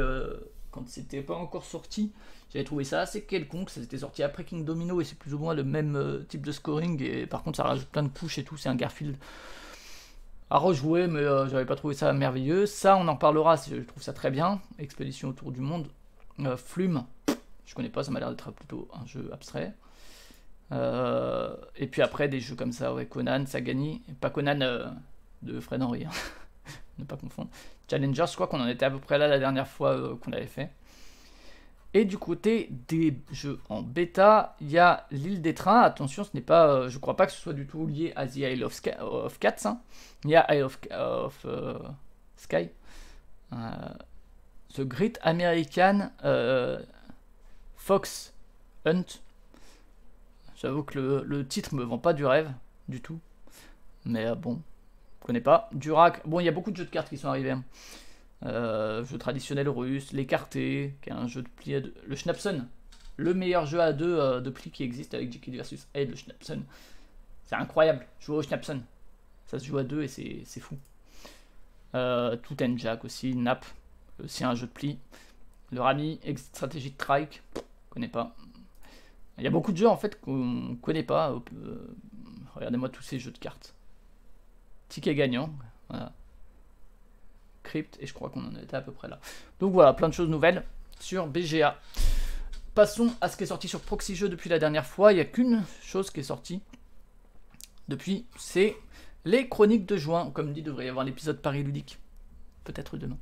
quand c'était pas encore sorti. J'avais trouvé ça assez quelconque, ça s'était sorti après King Domino et c'est plus ou moins le même type de scoring. Et par contre ça rajoute plein de couches et tout, c'est un Garfield à rejouer, mais j'avais pas trouvé ça merveilleux. Ça on en parlera, je trouve ça très bien. Expédition autour du monde. Flume, je connais pas, ça m'a l'air d'être plutôt un jeu abstrait. Et puis après des jeux comme ça, ouais, Conan, Sagani, pas Conan de Fred Henry, hein. Ne pas confondre. Challenger, je crois qu'on en était à peu près là la dernière fois qu'on avait fait. Et du côté des jeux en bêta, il y a l'île des trains. Attention, ce n'est pas, je crois pas que ce soit du tout lié à The Isle of Cats. Hein. Il y a Isle of Sky. The Great American Fox Hunt. J'avoue que le titre me vend pas du rêve, du tout. Mais bon, je connais pas. Durac, bon, il y a beaucoup de jeux de cartes qui sont arrivés. Hein. Jeu traditionnel russe, l'écarté, qui est un jeu de pli à deux. Le Schnapsen, le meilleur jeu à deux de pli qui existe avec Jekyll vs Hyde, le Schnapsen. C'est incroyable, jouer au Schnapsen. Ça se joue à deux et c'est fou. Tout and Jack aussi, Nap, c'est un jeu de pli. Le Rami, Exit Strategic Trike, connais pas. Il y a beaucoup de jeux en fait qu'on connaît pas. Regardez-moi tous ces jeux de cartes. Ticket gagnant, voilà. Crypt, et je crois qu'on en était à peu près là. Donc voilà, plein de choses nouvelles sur BGA. Passons à ce qui est sorti sur Proxy Jeux depuis la dernière fois. Il n'y a qu'une chose qui est sortie depuis, c'est les chroniques de juin. Comme dit, il devrait y avoir l'épisode Paris Ludique. Peut-être demain.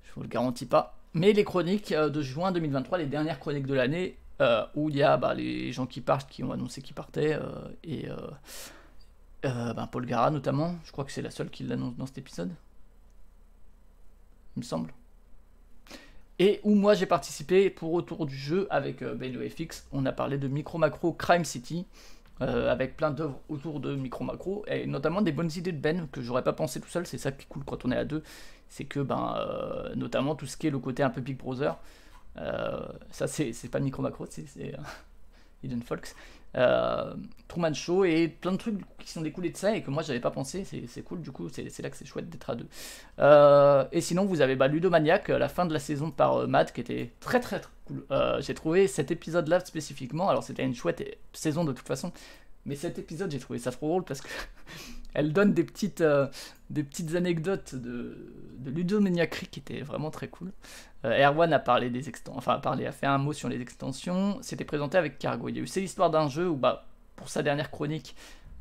Je vous le garantis pas. Mais les chroniques de juin 2023, les dernières chroniques de l'année, où il y a les gens qui partent, qui ont annoncé qu'ils partaient, et Paul Gara notamment. Je crois que c'est la seule qui l'annonce dans cet épisode. Il me semble. Et où moi j'ai participé pour Autour du jeu avec BenoFX. On a parlé de Micro Macro Crime City, avec plein d'œuvres autour de Micro Macro, et notamment des bonnes idées de Ben que j'aurais pas pensé tout seul. C'est ça qui est cool quand on est à deux, c'est que notamment tout ce qui est le côté un peu Big Brother, ça c'est pas Micro Macro, c'est Hidden Folks, Truman Show et plein de trucs qui sont découlés de ça et que moi j'avais pas pensé. C'est cool, du coup c'est là que c'est chouette d'être à deux. Et sinon vous avez Ludomaniac, la fin de la saison par Matt, qui était très cool. J'ai trouvé cet épisode là spécifiquement, alors c'était une chouette saison de toute façon, mais cet épisode j'ai trouvé ça trop drôle parce que elle donne des petites anecdotes de ludomaniaquerie qui étaient vraiment très cool. Erwan a parlé des extensions, enfin a fait un mot sur les extensions. C'était présenté avec Cargo. Il y a eu C'est l'histoire d'un jeu où pour sa dernière chronique,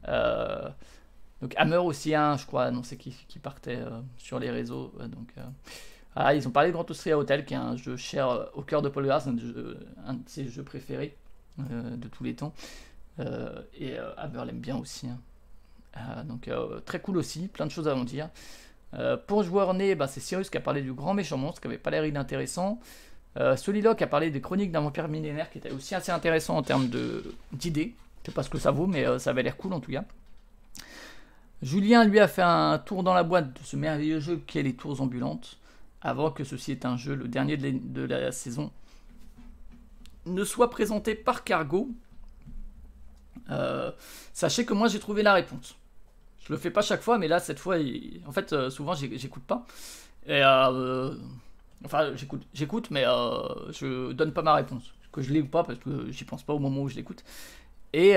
donc Hammer aussi, je crois, annoncé qui partait sur les réseaux. Ils ont parlé de Grand Austria Hotel, qui est un jeu cher au cœur de Paul Gras, un de ses jeux préférés de tous les temps. Hammer l'aime bien aussi. Très cool aussi, plein de choses à en dire. Pour joueur né, c'est Cyrus qui a parlé du grand méchant monstre, qui avait pas l'air inintéressant. Soliloque a parlé des chroniques d'un vampire millénaire, qui était aussi assez intéressant en termes d'idées. Je sais pas ce que ça vaut, mais ça avait l'air cool en tout cas. Julien, lui, a fait un tour dans la boîte de ce merveilleux jeu qu'est les tours ambulantes, avant que ceci est un jeu, le dernier de la saison, ne soit présenté par Cargo. Sachez que moi j'ai trouvé la réponse. Je le fais pas chaque fois, mais là cette fois, en fait, souvent j'écoute pas. Et enfin, j'écoute, mais je donne pas ma réponse. Que je l'ai ou pas, parce que j'y pense pas au moment où je l'écoute. Et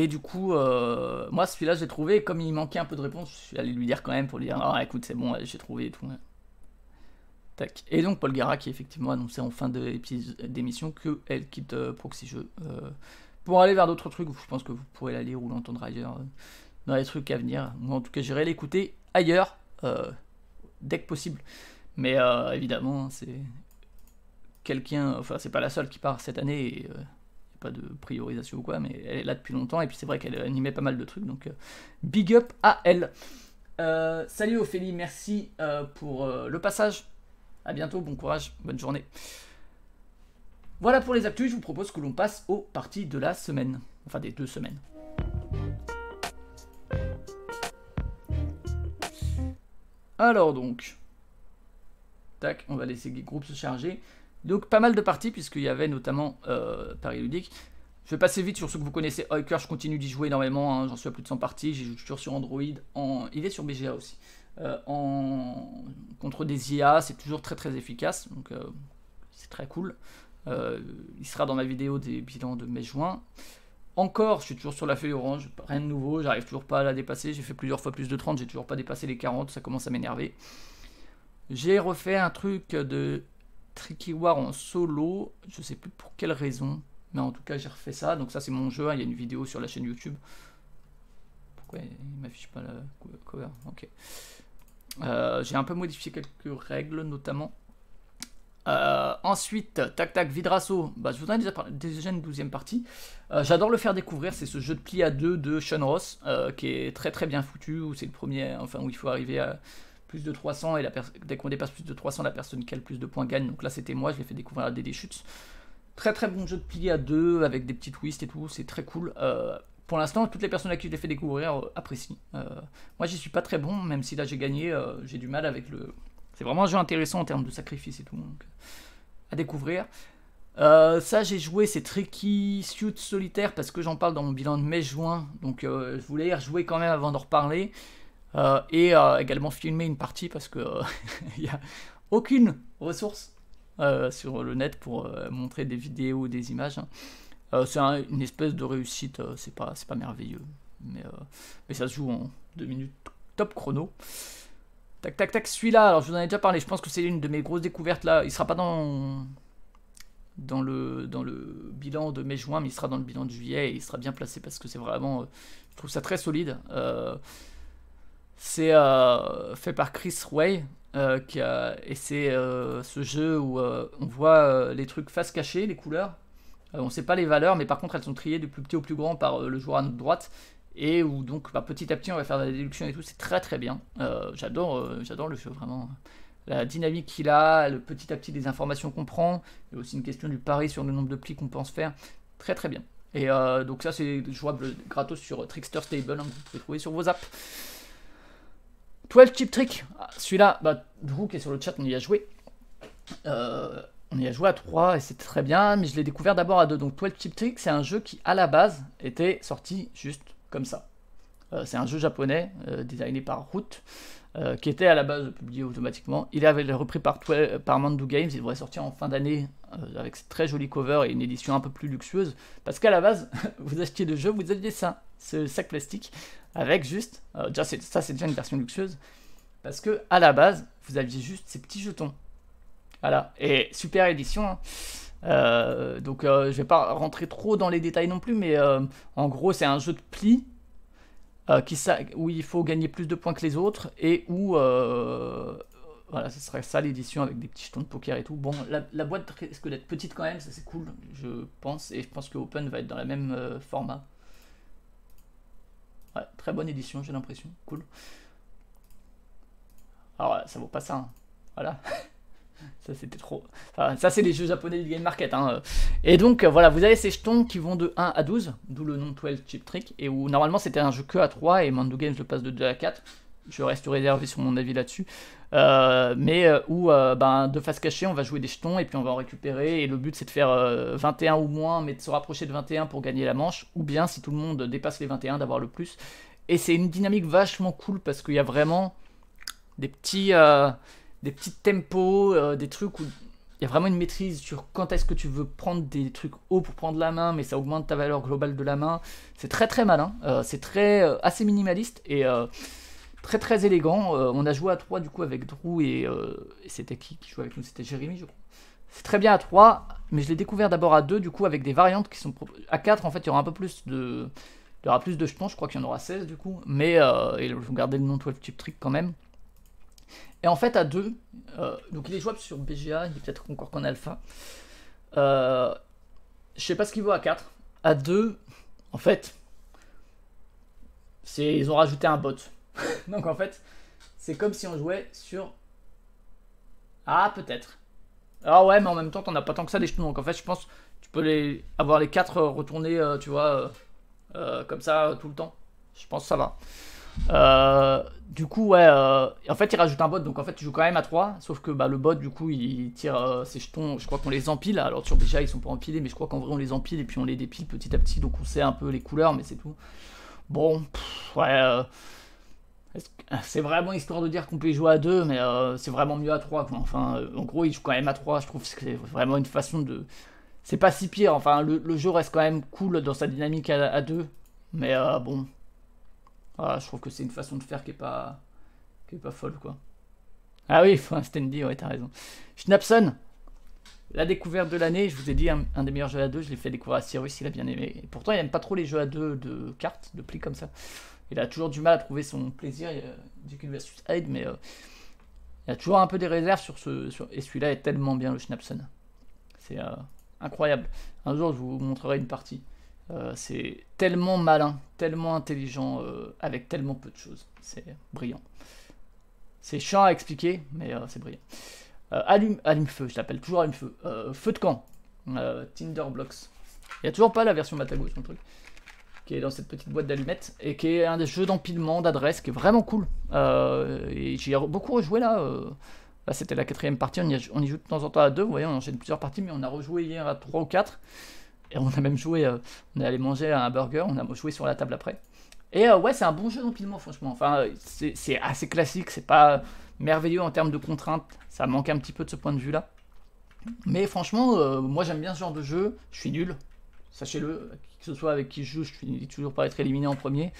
du coup, moi celui-là j'ai trouvé, comme il manquait un peu de réponse, je suis allé lui dire quand même pour lui dire ah écoute c'est bon, j'ai trouvé et tout. Tac. Et donc Paul Gara qui effectivement annonçait en fin d'émission qu'elle quitte Proxy Jeux pour aller vers d'autres trucs. Je pense que vous pourrez la lire ou l'entendre ailleurs dans les trucs à venir. Moi en tout cas j'irai l'écouter ailleurs dès que possible. Mais évidemment c'est quelqu'un, enfin c'est pas la seule qui part cette année et pas de priorisation ou quoi, mais elle est là depuis longtemps et puis c'est vrai qu'elle animait pas mal de trucs, donc big up à elle. Salut Ophélie, merci pour le passage. A bientôt, bon courage, bonne journée. Voilà pour les actus, je vous propose que l'on passe aux parties de la semaine. Enfin des 2 semaines. Alors donc, tac, on va laisser les groupes se charger. Donc pas mal de parties, puisqu'il y avait notamment Paris Ludique. Je vais passer vite sur ceux que vous connaissez. Oiker, je continue d'y jouer énormément, hein, j'en suis à plus de 100 parties, j'ai toujours sur Android, il est sur BGA aussi. Contre des IA, c'est toujours très efficace, donc c'est très cool. Il sera dans ma vidéo des bilans de mai-juin. Encore, je suis toujours sur la feuille orange, rien de nouveau, j'arrive toujours pas à la dépasser, j'ai fait plusieurs fois plus de 30, j'ai toujours pas dépassé les 40, ça commence à m'énerver. J'ai refait un truc de Tricky War en solo, je sais plus pour quelle raison, mais en tout cas j'ai refait ça, donc ça c'est mon jeu, hein, il y a une vidéo sur la chaîne YouTube. Pourquoi il m'affiche pas la cover? Ok. J'ai un peu modifié quelques règles notamment. Ensuite, tac Vidrasso, je vous en ai déjà une 12e partie. J'adore le faire découvrir, c'est ce jeu de pli à 2 de Sean Ross, qui est très bien foutu, où c'est le premier, enfin où il faut arriver à plus de 300 et dès qu'on dépasse plus de 300, la personne qui a le plus de points gagne. Donc là c'était moi, je l'ai fait découvrir à DD Chutes. Très bon jeu de pli à 2 avec des petits twists et tout, c'est très cool. Pour l'instant, toutes les personnes à qui je l'ai fait découvrir apprécient. Moi, j'y suis pas très bon, même si là j'ai gagné, j'ai du mal avec le. C'est vraiment un jeu intéressant en termes de sacrifice et tout, donc à découvrir. Ça, j'ai joué, c'est Tricky Suit Solitaire parce que j'en parle dans mon bilan de mai-juin, donc je voulais y rejouer quand même avant d'en reparler. Et également filmer une partie parce que il n'y a aucune ressource sur le net pour montrer des vidéos ou des images. C'est une espèce de réussite, c'est pas merveilleux, mais ça se joue en 2 minutes top chrono. Tac, celui-là, alors je vous en ai déjà parlé, je pense que c'est une de mes grosses découvertes là, il sera pas dans le bilan de mai-juin, mais il sera dans le bilan de juillet et il sera bien placé parce que c'est vraiment, je trouve ça très solide. C'est fait par Chris Way, et c'est ce jeu où on voit les trucs face cachée, les couleurs. On ne sait pas les valeurs, mais par contre elles sont triées du plus petit au plus grand par le joueur à notre droite. Et où donc petit à petit on va faire de la déduction et tout, c'est très bien. J'adore le jeu, vraiment. La dynamique qu'il a, le petit à petit des informations qu'on prend. Il y a aussi une question du pari sur le nombre de plis qu'on pense faire. Très très bien. Et donc ça c'est jouable gratos sur Trickster Stable, hein, que vous pouvez trouver sur vos apps. 12 Chip Trick, celui-là, bah, Drew qui est sur le chat, on y a joué. On y a joué à 3 et c'était très bien, mais je l'ai découvert d'abord à 2. Donc 12 Chip Trick, c'est un jeu qui à la base était sorti juste comme ça. C'est un jeu japonais designé par Root, qui était à la base publié automatiquement. Il avait été repris par Mandu Games, il devrait sortir en fin d'année avec cette très jolie cover et une édition un peu plus luxueuse. Parce qu'à la base, vous achetiez le jeu, vous aviez ça, ce sac plastique, avec juste, ça c'est déjà une version luxueuse, parce que à la base, vous aviez juste ces petits jetons. Voilà, et super édition. Hein. Donc je vais pas rentrer trop dans les détails non plus, mais en gros c'est un jeu de pli où il faut gagner plus de points que les autres et où voilà, ce serait ça l'édition avec des petits jetons de poker et tout. Bon, la boîte risque d'être petite quand même, ça c'est cool, je pense, et je pense que Open va être dans le même format. Ouais, très bonne édition, j'ai l'impression, cool. Alors ça vaut pas ça, hein. Voilà. Ça c'était trop. Enfin, ça c'est les jeux japonais du game market. Hein. Et donc voilà, vous avez ces jetons qui vont de 1 à 12, d'où le nom 12 Chip Trick, et où normalement c'était un jeu que à 3 et Mandu Games le passe de 2 à 4. Je reste réservé sur mon avis là-dessus. Où de face cachée, on va jouer des jetons et puis on va en récupérer. Et le but c'est de faire 21 ou moins, mais de se rapprocher de 21 pour gagner la manche. Ou bien si tout le monde dépasse les 21, d'avoir le plus. Et c'est une dynamique vachement cool parce qu'il y a vraiment des petites tempos, des trucs où il y a vraiment une maîtrise sur quand est-ce que tu veux prendre des trucs hauts pour prendre la main, mais ça augmente ta valeur globale de la main. C'est très très malin, c'est assez minimaliste et très très élégant. On a joué à 3 du coup avec Drew et c'était qui jouait avec nous? C'était Jérémy, je crois. C'est très bien à 3, mais je l'ai découvert d'abord à 2 du coup avec des variantes qui sont à 4. En fait, il y aura un peu plus de jetons, je crois qu'il y en aura 16 du coup, mais ils vont garder le nom 12 Chip Trick quand même. Et en fait, à 2, donc il est jouable sur BGA, il est peut-être encore qu'en alpha. Je sais pas ce qu'il vaut à 4. À 2, en fait, ils ont rajouté un bot. Donc en fait, c'est comme si on jouait sur... Ah, peut-être. Ah ouais, mais en même temps, t'en as pas tant que ça des jetons. Donc en fait, je pense que tu peux avoir les 4 retournés, tu vois, comme ça, tout le temps. Je pense que ça va. Du coup ouais en fait il rajoute un bot, donc en fait tu joues quand même à 3, sauf que le bot du coup il tire ses jetons, je crois qu'on les empile. Alors sur BGA ils sont pas empilés, mais je crois qu'en vrai on les empile et puis on les dépile petit à petit, donc on sait un peu les couleurs, mais c'est tout. Bon c'est vraiment histoire de dire qu'on peut y jouer à 2, mais c'est vraiment mieux à 3 quoi. Enfin en gros il joue quand même à 3, je trouve que c'est vraiment une façon de... C'est pas si pire, enfin le jeu reste quand même cool dans sa dynamique à 2, mais bon... Voilà, je trouve que c'est une façon de faire qui est pas folle quoi. Ah oui, faut un Standy, ouais, t'as raison. Schnapson, la découverte de l'année, je vous ai dit un des meilleurs jeux à 2, je l'ai fait découvrir à Cyrus, il a bien aimé. Et pourtant il aime pas trop les jeux à 2 de cartes, de plis comme ça. Il a toujours du mal à trouver son plaisir, Jekyll vs Hyde, mais il y a toujours un peu des réserves sur et celui-là est tellement bien, le Schnapson. C'est incroyable. Un jour je vous montrerai une partie. C'est tellement malin, tellement intelligent, avec tellement peu de choses. C'est brillant. C'est chiant à expliquer, mais c'est brillant. Allume-feu, je l'appelle toujours allume-feu. Feu de camp. Tinderblocks. Il n'y a toujours pas la version Matago, son truc. Qui est dans cette petite boîte d'allumettes. Et qui est un des jeux d'empilement, d'adresse, qui est vraiment cool. Et j'ai beaucoup rejoué là. Là, c'était la 4ème partie. On y joue de temps en temps à 2. Vous voyez, on enchaîne plusieurs parties, mais on a rejoué hier à 3 ou 4. Et on a même joué, on est allé manger un burger, on a joué sur la table après. Et ouais, c'est un bon jeu d'empilement, franchement. Enfin, c'est assez classique, c'est pas merveilleux en termes de contraintes, ça manque un petit peu de ce point de vue-là. Mais franchement, moi j'aime bien ce genre de jeu, je suis nul, sachez-le, que ce soit avec qui je joue, je finis toujours par être éliminé en premier.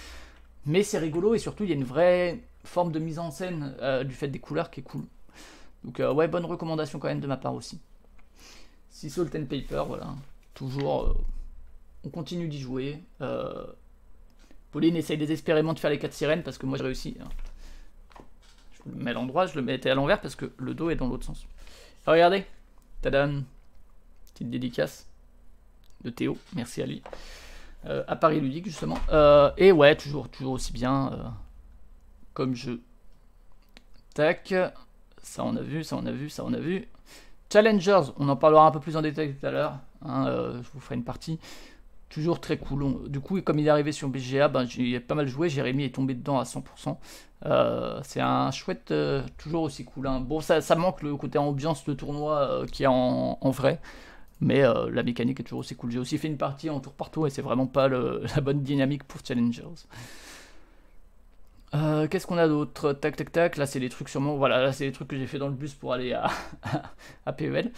Mais c'est rigolo et surtout, il y a une vraie forme de mise en scène du fait des couleurs qui est cool. Donc ouais, bonne recommandation quand même de ma part aussi. Sea Salt and Paper, voilà. Toujours, on continue d'y jouer. Pauline essaye désespérément de faire les 4 sirènes parce que moi j'ai réussi. Je le mets à l'endroit, je le mettais à l'envers parce que le dos est dans l'autre sens. Alors, regardez, tadam, petite dédicace de Théo, merci à lui. À Paris Ludique justement. Et ouais, toujours aussi bien comme jeu. Tac, ça on a vu, ça on a vu, ça on a vu. Challengers, on en parlera un peu plus en détail tout à l'heure. Hein, je vous ferai une partie. toujours très cool. Du coup, comme il est arrivé sur BGA, ben, j'ai pas mal joué. Jérémy est tombé dedans à 100%. C'est un chouette, toujours aussi cool. Hein. Bon, ça manque le côté ambiance de tournoi qu'il y a en vrai. Mais la mécanique est toujours aussi cool. J'ai aussi fait une partie en tour par tour et c'est vraiment pas la bonne dynamique pour Challengers. Qu'est-ce qu'on a d'autre? Tac tac tac, là c'est les trucs sûrement, voilà, là c'est les trucs que j'ai fait dans le bus pour aller à PEL,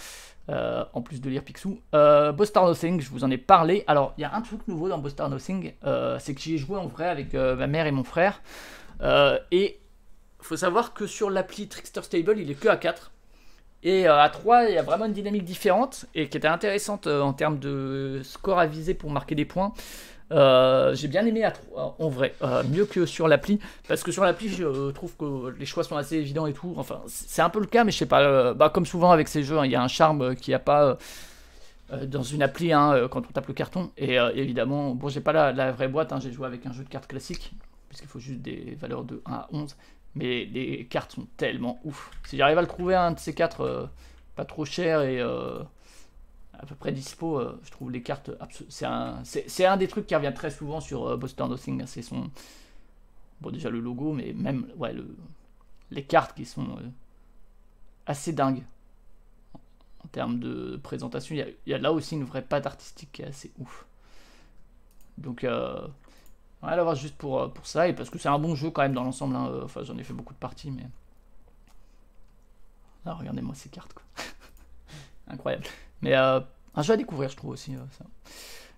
en plus de lire Picsou. Boss Star Nothing, je vous en ai parlé. Alors il y a un truc nouveau dans Boss Star Nothing, c'est que j'y ai joué en vrai avec ma mère et mon frère, et faut savoir que sur l'appli Trickster Stable il est que à 4, et à 3 il y a vraiment une dynamique différente, et qui était intéressante en termes de score à viser pour marquer des points. J'ai bien aimé en vrai, mieux que sur l'appli, parce que sur l'appli je trouve que les choix sont assez évidents et tout, enfin c'est un peu le cas, mais je sais pas, comme souvent avec ces jeux, hein, il y a un charme qu'il n'y a pas dans une appli hein, quand on tape le carton, et évidemment, bon j'ai pas la vraie boîte, hein, j'ai joué avec un jeu de cartes classique, puisqu'il faut juste des valeurs de 1 à 11, mais les cartes sont tellement ouf. Si j'arrive à le trouver un de ces quatre, pas trop cher et à peu près dispo, je trouve les cartes, c'est un des trucs qui revient très souvent sur Boss Star Nothing, c'est son, bon déjà le logo, mais même ouais, les cartes qui sont assez dingues en termes de présentation. Il y a là aussi une vraie patte artistique qui est assez ouf. Donc on va l'avoir juste pour ça, et parce que c'est un bon jeu quand même dans l'ensemble, hein, enfin j'en ai fait beaucoup de parties, mais ah, regardez-moi ces cartes quoi. Incroyable. Mais un jeu à découvrir, je trouve aussi. Ça.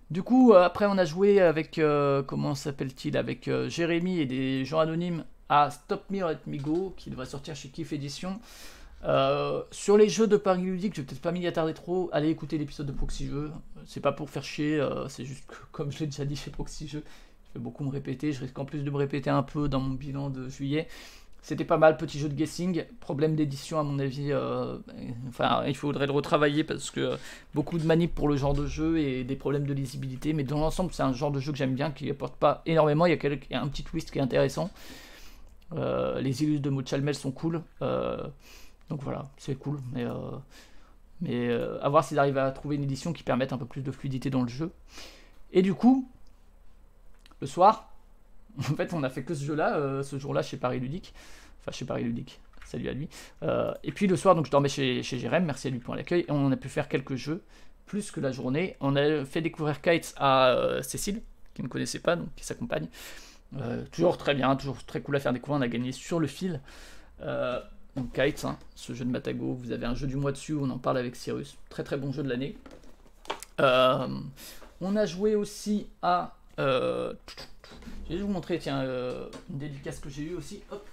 Du coup, après, on a joué avec, comment s'appelle-t-il, avec Jérémy et des gens anonymes à Stop Me or Let Me Go, qui devrait sortir chez Kiff Edition. Sur les jeux de Paris Ludique, je vais peut-être pas m'y attarder trop. Allez écouter l'épisode de Proxy Jeux. C'est pas pour faire chier, c'est juste que, comme je l'ai déjà dit chez Proxy Jeux, je vais beaucoup me répéter. Je risque en plus de me répéter un peu dans mon bilan de juillet. C'était pas mal, petit jeu de guessing, problème d'édition à mon avis, enfin il faudrait le retravailler parce que beaucoup de manip pour le genre de jeu et des problèmes de lisibilité, mais dans l'ensemble c'est un genre de jeu que j'aime bien, qui apporte pas énormément, il y a un petit twist qui est intéressant, les illustres de Maud Chalmel sont cool, donc voilà, c'est cool, mais à voir s'ils arrivent à trouver une édition qui permette un peu plus de fluidité dans le jeu. Et du coup, le soir, en fait, on a fait que ce jeu-là, ce jour-là chez Paris Ludique. Enfin, chez Paris Ludique. Salut à lui. Et puis le soir, donc je dormais chez Jérém. Merci à lui pour l'accueil. Et on a pu faire quelques jeux, plus que la journée. On a fait découvrir Kites à Cécile, qui ne connaissait pas, donc qui s'accompagne. Toujours très bien, toujours très cool à faire découvrir. On a gagné sur le fil. Donc Kites, hein, ce jeu de Matago. Vous avez un jeu du mois dessus. On en parle avec Cyrus. Très très bon jeu de l'année. On a joué aussi à... je vais vous montrer, tiens, une dédicace que j'ai eue aussi. Hop,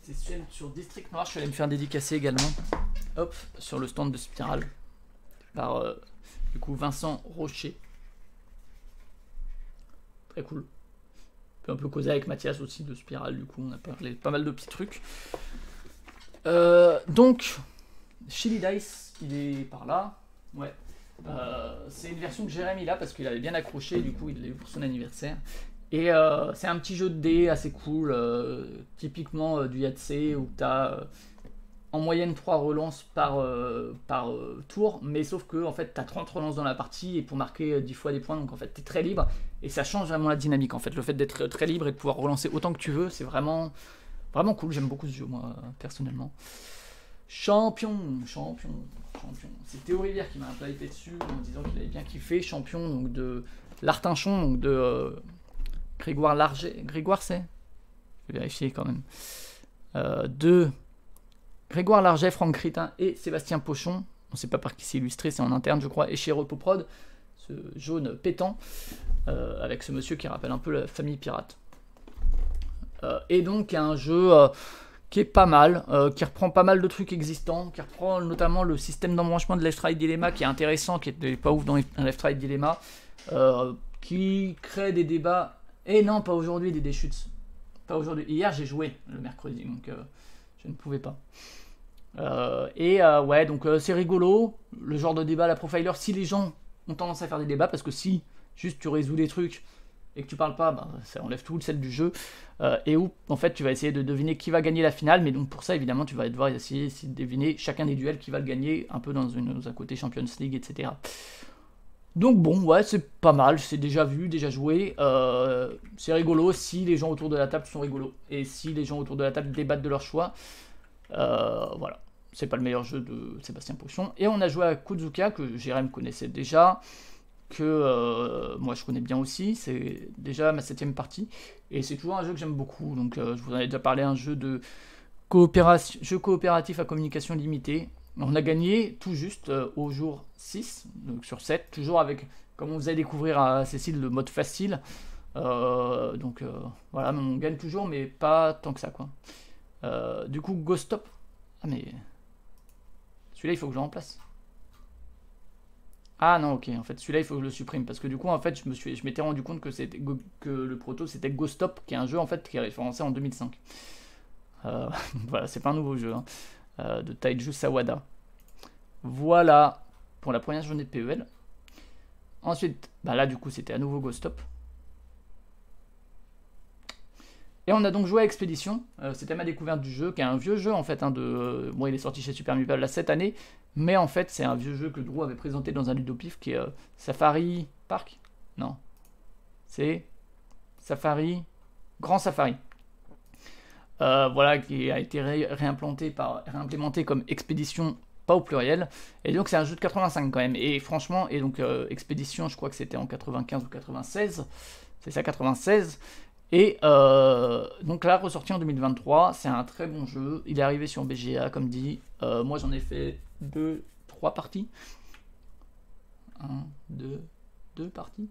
c'est celle sur District Noir. Je suis allé me faire dédicacer également. Hop, sur le stand de Spiral par du coup Vincent Rocher. Très cool. On peut un peu causer avec Mathias aussi de Spiral. Du coup, on a parlé pas mal de petits trucs. Donc, Chili Dice, il est par là. Ouais. C'est une version que Jérémy a parce qu'il avait bien accroché, du coup il l'a eu pour son anniversaire. Et c'est un petit jeu de dés assez cool, typiquement du Yahtzee où tu as en moyenne 3 relances par tour, mais sauf que en fait tu as 30 relances dans la partie et pour marquer 10 fois des points, donc en fait tu es très libre et ça change vraiment la dynamique en fait. Le fait d'être très libre et de pouvoir relancer autant que tu veux, c'est vraiment cool. J'aime beaucoup ce jeu moi personnellement. Champion. C'est Théo Rivière qui m'a un peu hypé dessus en disant qu'il avait bien kiffé. Champion donc de L'Artinchon, donc de Grégoire Larget. Grégoire c'est, je vais vérifier quand même. De Grégoire Larget, Franck Critin et Sébastien Pochon. On ne sait pas par qui c'est illustré, c'est en interne je crois. Et chez Repoprod, ce jaune pétant, avec ce monsieur qui rappelle un peu la famille pirate. Et donc un jeu... qui est pas mal, qui reprend pas mal de trucs existants, qui reprend notamment le système d'embranchement de Left Right Dilemma qui est intéressant, qui était pas ouf dans Left Right Dilemma, qui crée des débats, et non pas aujourd'hui des déchutes, pas aujourd'hui, hier j'ai joué le mercredi donc je ne pouvais pas. Ouais donc c'est rigolo, le genre de débat à la Profiler, si les gens ont tendance à faire des débats, parce que si juste tu résous des trucs et que tu parles pas, bah, ça enlève tout le sel du jeu, et où en fait tu vas essayer de deviner qui va gagner la finale, mais donc pour ça évidemment tu vas devoir essayer de deviner chacun des duels qui va le gagner, un peu dans un côté Champions League, etc. Donc bon, ouais, c'est pas mal, c'est déjà vu, déjà joué. C'est rigolo si les gens autour de la table sont rigolos. Et si les gens autour de la table débattent de leur choix. Voilà. C'est pas le meilleur jeu de Sébastien Pochon. Et on a joué à Kuzuka, que Jérém connaissait déjà, que moi je connais bien aussi. C'est déjà ma 7ème partie. Et c'est toujours un jeu que j'aime beaucoup. Donc je vous en ai déjà parlé, un jeu de jeu coopératif à communication limitée. On a gagné tout juste au jour 6, donc sur 7, toujours avec, comme on faisait découvrir à Cécile, le mode facile. Voilà, on gagne toujours, mais pas tant que ça, quoi. Du coup, Ghost Stop. Ah, mais. Celui-là, il faut que je le remplace. Ah non, ok, en fait, celui-là, il faut que je le supprime. Parce que du coup, en fait, je m'étais rendu compte que le proto, c'était Ghost Stop, qui est un jeu, en fait, qui est référencé en 2005. Voilà, c'est pas un nouveau jeu, hein, de Taiju Sawada. Voilà pour la première journée de PEL. Ensuite, bah là, du coup, c'était à nouveau Ghost Stop. Et on a donc joué à Expédition. C'était ma découverte du jeu, qui est un vieux jeu en fait. Hein, bon, il est sorti chez Super Meeple là cette année, mais en fait, c'est un vieux jeu que Drew avait présenté dans un ludopif qui est Safari Park. Non, c'est Safari Grand Safari. Voilà, qui a été réimplémenté comme Expédition, pas au pluriel. Et donc c'est un jeu de 85 quand même. Et franchement, et donc Expédition, je crois que c'était en 95 ou 96. C'est ça, 96. Et donc là, ressorti en 2023, c'est un très bon jeu. Il est arrivé sur BGA, comme dit. Moi, j'en ai fait 3 parties. 1, 2 parties.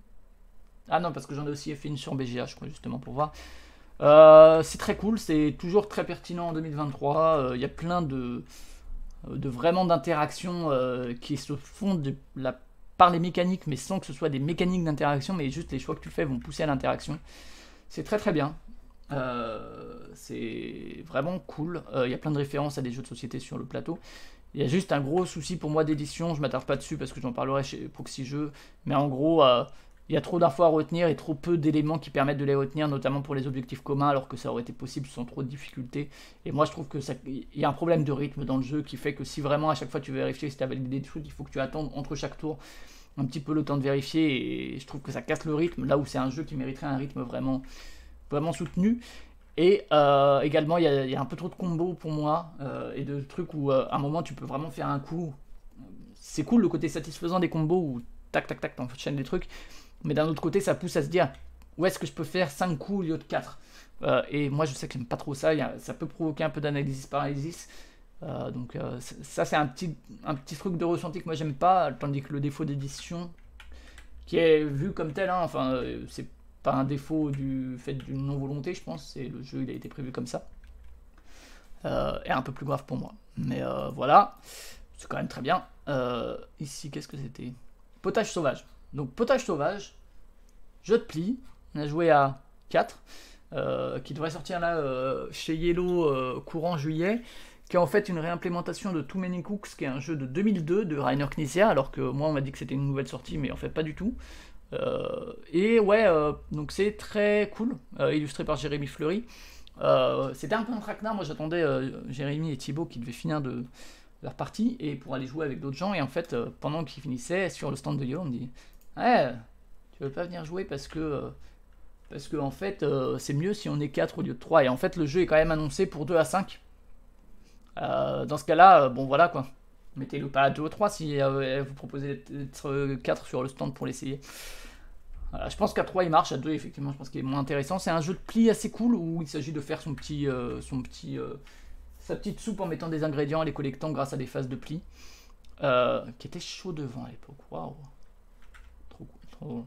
Ah non, parce que j'en ai aussi fait une sur BGA, je crois, justement, pour voir. C'est très cool, c'est toujours très pertinent en 2023. Il y a plein de vraiment d'interactions qui se font par les mécaniques, mais sans que ce soit des mécaniques d'interaction, mais juste les choix que tu fais vont pousser à l'interaction. C'est très très bien. C'est vraiment cool. Il y a plein de références à des jeux de société sur le plateau. Il y a juste un gros souci pour moi d'édition, je m'attarde pas dessus parce que j'en parlerai chez Proxy Jeux, mais en gros, il y a trop d'infos à retenir et trop peu d'éléments qui permettent de les retenir, notamment pour les objectifs communs, alors que ça aurait été possible sans trop de difficultés. Et moi, je trouve que il y a un problème de rythme dans le jeu qui fait que si vraiment à chaque fois tu veux vérifier si tu as validé des trucs, il faut que tu attendes entre chaque tour un petit peu le temps de vérifier, et je trouve que ça casse le rythme, là où c'est un jeu qui mériterait un rythme vraiment, vraiment soutenu. Et également, il y a un peu trop de combos pour moi, et de trucs où à un moment tu peux vraiment faire un coup. C'est cool le côté satisfaisant des combos où tac tac tac t'enchaînes des trucs, mais d'un autre côté ça pousse à se dire où est-ce que je peux faire 5 coups au lieu de 4. Et moi je sais que j'aime pas trop ça, ça peut provoquer un peu d'analysis paralysis. Donc ça c'est un petit truc de ressenti que moi j'aime pas, tandis que le défaut d'édition, qui est vu comme tel, hein, enfin c'est pas un défaut du fait d'une non-volonté, je pense, c'est le jeu il a été prévu comme ça, est un peu plus grave pour moi. Mais voilà, c'est quand même très bien. Ici, qu'est-ce que c'était? Potage sauvage. Donc potage sauvage, jeu de pli, on a joué à 4, qui devrait sortir là chez Yellow courant juillet, qui est en fait une réimplémentation de Too Many Cooks, qui est un jeu de 2002 de Rainer Knizia, alors que moi on m'a dit que c'était une nouvelle sortie, mais en fait pas du tout. Et ouais, donc c'est très cool, illustré par Jérémy Fleury. C'était un peu un traquenard, moi j'attendais Jérémy et Thibaut qui devaient finir de leur partie et pour aller jouer avec d'autres gens, et en fait pendant qu'ils finissaient sur le stand de Yo, on me dit ouais, tu veux pas venir jouer parce que en fait c'est mieux si on est 4 au lieu de 3, et en fait le jeu est quand même annoncé pour 2 à 5. Dans ce cas là, bon voilà quoi, mettez-le pas à 2 ou 3 si vous proposez d'être 4 sur le stand pour l'essayer. Voilà, je pense qu'à 3 il marche, à 2 effectivement je pense qu'il est moins intéressant. C'est un jeu de pli assez cool où il s'agit de faire sa petite soupe en mettant des ingrédients et les collectant grâce à des phases de pli. Qui était chaud devant à l'époque, waouh. Trop.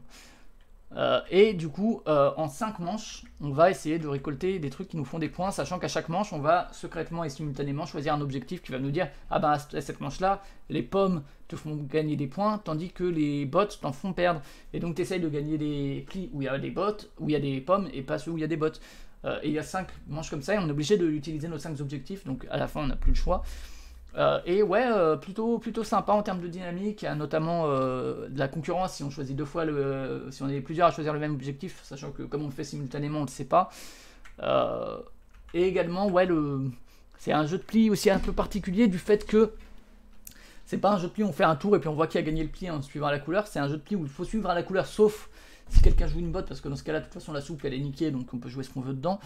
Et du coup, en 5 manches, on va essayer de récolter des trucs qui nous font des points, sachant qu'à chaque manche, on va secrètement et simultanément choisir un objectif qui va nous dire ah ben à cette manche-là, les pommes te font gagner des points, tandis que les bottes t'en font perdre. Et donc tu essayes de gagner des plis où il y a des bottes, où il y a des pommes, et pas ceux où il y a des bottes. Et il y a 5 manches comme ça, et on est obligé d'utiliser nos 5 objectifs, donc à la fin on n'a plus le choix. Et ouais, plutôt sympa en termes de dynamique. Il y a notamment de la concurrence si on choisit 2 fois si on est plusieurs à choisir le même objectif, sachant que comme on le fait simultanément, on ne le sait pas. Et également, ouais, c'est un jeu de pli aussi un peu particulier du fait que C'est pas un jeu de pli où on fait un tour et puis on voit qui a gagné le pli en suivant la couleur. C'est un jeu de pli où il faut suivre à la couleur, sauf si quelqu'un joue une botte, parce que dans ce cas-là, de toute façon, la soupe elle est niquée, donc on peut jouer ce qu'on veut dedans.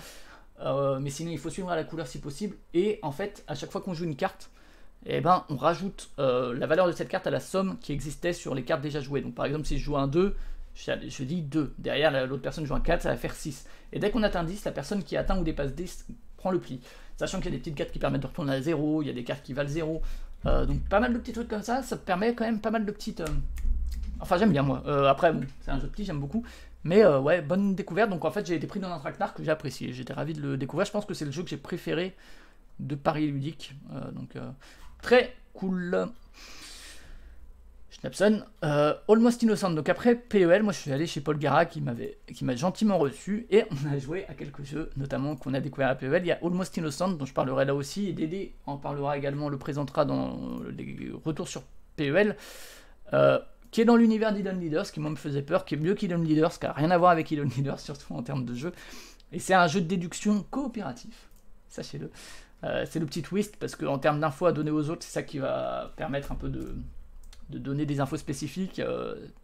Mais sinon, il faut suivre à la couleur si possible. Et en fait, à chaque fois qu'on joue une carte, eh ben, on rajoute la valeur de cette carte à la somme qui existait sur les cartes déjà jouées. Donc par exemple, si je joue un 2, je dis 2. Derrière, l'autre personne joue un 4, ça va faire 6. Et dès qu'on atteint 10, la personne qui atteint ou dépasse 10 prend le pli. Sachant qu'il y a des petites cartes qui permettent de retourner à 0, il y a des cartes qui valent 0. Donc pas mal de petits trucs comme ça permet quand même pas mal de petites... Enfin j'aime bien moi. Après bon, c'est un jeu de pli, j'aime beaucoup. Mais ouais, bonne découverte. Donc en fait j'ai été pris dans un traquenard que j'ai apprécié. J'étais ravi de le découvrir. Je pense que c'est le jeu que j'ai préféré de Paris Ludique. Donc très cool. Schnapson, Almost Innocent. Donc après PEL, moi je suis allé chez Paul Gara qui m'a gentiment reçu et on a joué à quelques jeux, notamment qu'on a découvert à PEL. Il y a Almost Innocent dont je parlerai là aussi et Dédé en parlera également, le présentera dans les retours sur PEL, qui est dans l'univers d'Hidden Leaders, qui moi me faisait peur, qui est mieux qu'Hidden Leaders, qui n'a rien à voir avec Hidden Leaders, surtout en termes de jeu. Et c'est un jeu de déduction coopératif, sachez-le. C'est le petit twist parce qu'en termes d'infos à donner aux autres, c'est ça qui va permettre un peu de donner des infos spécifiques.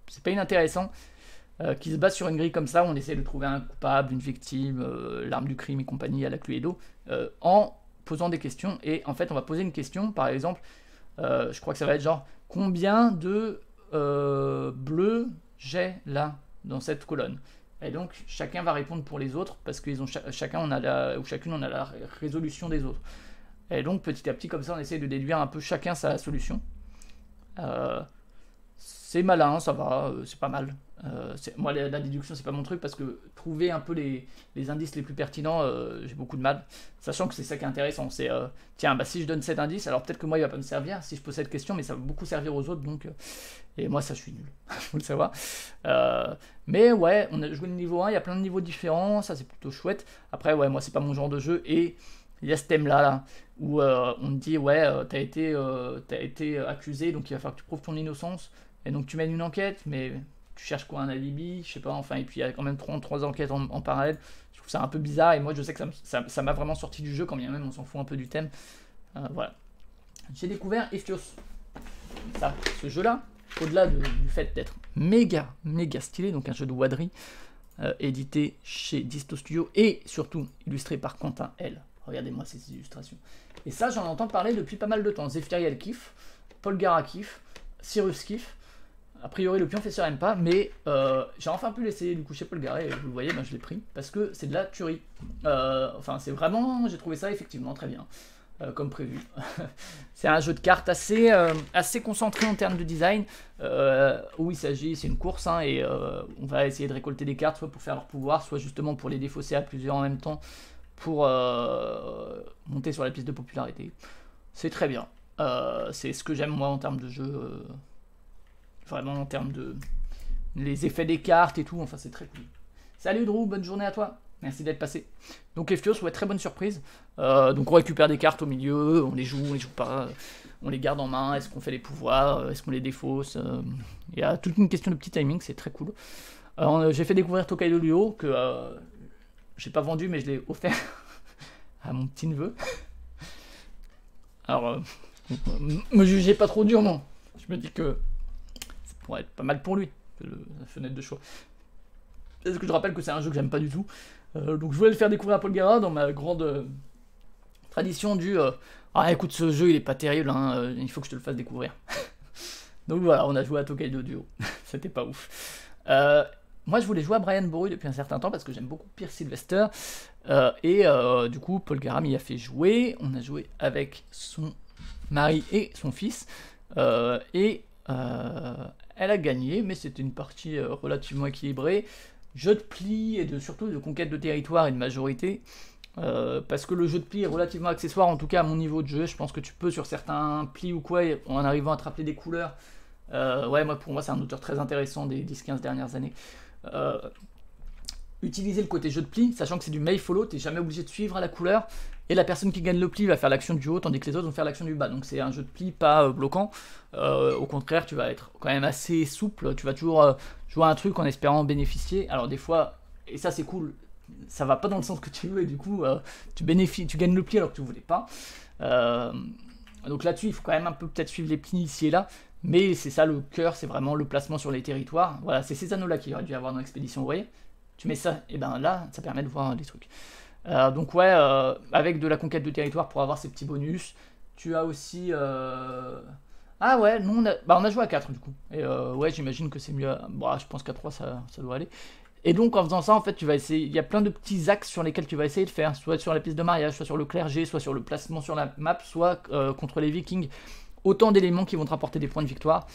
C'est pas inintéressant. Qui se base sur une grille comme ça, où on essaie de trouver un coupable, une victime, l'arme du crime et compagnie à la Cluedo, en posant des questions. Et en fait, on va poser une question, par exemple, je crois que ça va être genre, combien de bleus j'ai là, dans cette colonne? Et donc, chacun va répondre pour les autres, parce qu'ils ont chacune, on a la résolution des autres. Et donc, petit à petit, comme ça, on essaie de déduire un peu chacun sa solution. C'est malin, ça va, c'est pas mal. Moi, la déduction, c'est pas mon truc parce que trouver un peu les indices les plus pertinents, j'ai beaucoup de mal. Sachant que c'est ça qui est intéressant. C'est tiens, bah, si je donne cet indice, alors peut-être que moi il va pas me servir si je pose cette question, mais ça va beaucoup servir aux autres. Donc, et moi, ça, je suis nul, faut le savoir. Mais ouais, on a joué le niveau 1, il y a plein de niveaux différents, ça c'est plutôt chouette. Après, ouais, moi, c'est pas mon genre de jeu et. Il y a ce thème-là, où on te dit, ouais, t'as été accusé, donc il va falloir que tu prouves ton innocence. Et donc tu mènes une enquête, mais tu cherches quoi, un alibi, je sais pas, enfin, et puis il y a quand même trois enquêtes en parallèle. Je trouve ça un peu bizarre, et moi je sais que ça m'a vraiment sorti du jeu, quand bien même on s'en fout un peu du thème. Voilà. J'ai découvert Ephios. Ça, ce jeu-là, au-delà du fait d'être méga stylé, donc un jeu de waderie, édité chez Disto Studio, et surtout illustré par Quentin L. Regardez-moi ces illustrations. Et ça, j'en entends parler depuis pas mal de temps. Zefiriel kiffe, Paul Gara kiffe, Cyrus kiffe. A priori, le pionfesseur aime pas, mais j'ai enfin pu l'essayer du coup chez Paul Gara, et vous le voyez, ben, je l'ai pris, parce que c'est de la tuerie. Enfin, c'est vraiment, j'ai trouvé ça effectivement très bien, comme prévu. C'est un jeu de cartes assez concentré en termes de design, où il s'agit, c'est une course, hein, et on va essayer de récolter des cartes, soit pour faire leur pouvoir, soit justement pour les défausser à plusieurs en même temps, pour monter sur la piste de popularité. C'est très bien. C'est ce que j'aime moi en termes de jeu. Vraiment en termes de les effets des cartes et tout. Enfin, c'est très cool. Salut Drew, bonne journée à toi. Merci d'être passé. Donc Ephios, ouais, très bonne surprise. Donc on récupère des cartes au milieu, on les joue pas, on les garde en main, est-ce qu'on fait les pouvoirs, est-ce qu'on les défausse. Il y a toute une question de petit timing, c'est très cool. J'ai fait découvrir Tokaido Duo, que j'ai pas vendu, mais je l'ai offert à mon petit neveu. Alors, me jugez pas trop durement. Je me dis que ça pourrait être pas mal pour lui, la fenêtre de choix. Parce que je rappelle que c'est un jeu que j'aime pas du tout. Donc je voulais le faire découvrir à Paul Gara dans ma grande tradition du ah écoute, ce jeu il est pas terrible, hein, il faut que je te le fasse découvrir. Donc voilà, on a joué à Tokaido Duo. C'était pas ouf. Moi, je voulais jouer à Brian Boru depuis un certain temps parce que j'aime beaucoup Pierre Sylvester. Du coup, Paul Gara m'y a fait jouer. On a joué avec son mari et son fils. Elle a gagné, mais c'était une partie relativement équilibrée. Jeu de pli et surtout de conquête de territoire et de majorité. Parce que le jeu de pli est relativement accessoire, en tout cas à mon niveau de jeu. Je pense que tu peux sur certains plis ou quoi, en arrivant à te rappeler des couleurs. Pour moi, c'est un auteur très intéressant des 10-15 dernières années. Utiliser le côté jeu de pli, sachant que c'est du may follow, t'es jamais obligé de suivre à la couleur, et la personne qui gagne le pli va faire l'action du haut, tandis que les autres vont faire l'action du bas, donc c'est un jeu de pli pas bloquant. Au contraire, tu vas être quand même assez souple, tu vas toujours jouer à un truc en espérant bénéficier. Alors des fois, et ça c'est cool, ça va pas dans le sens que tu veux, et du coup tu gagnes le pli alors que tu voulais pas. Donc là-dessus, il faut quand même un peu peut-être suivre les petits ici et là, mais c'est ça le cœur, c'est vraiment le placement sur les territoires. Voilà, c'est ces anneaux-là qu'il aurait dû avoir dans l'expédition, vous voyez. Tu mets ça, et ben là, ça permet de voir des trucs. Donc ouais, avec de la conquête de territoire pour avoir ces petits bonus. Tu as aussi... Ah ouais, nous on a joué à 4 du coup. Et ouais, j'imagine que c'est mieux. Bon, je pense qu'à 3 ça doit aller. Et donc en faisant ça, en fait, tu vas essayer. Il y a plein de petits axes sur lesquels tu vas essayer de faire, soit sur la piste de mariage, soit sur le clergé, soit sur le placement sur la map, soit contre les Vikings. Autant d'éléments qui vont te rapporter des points de victoire.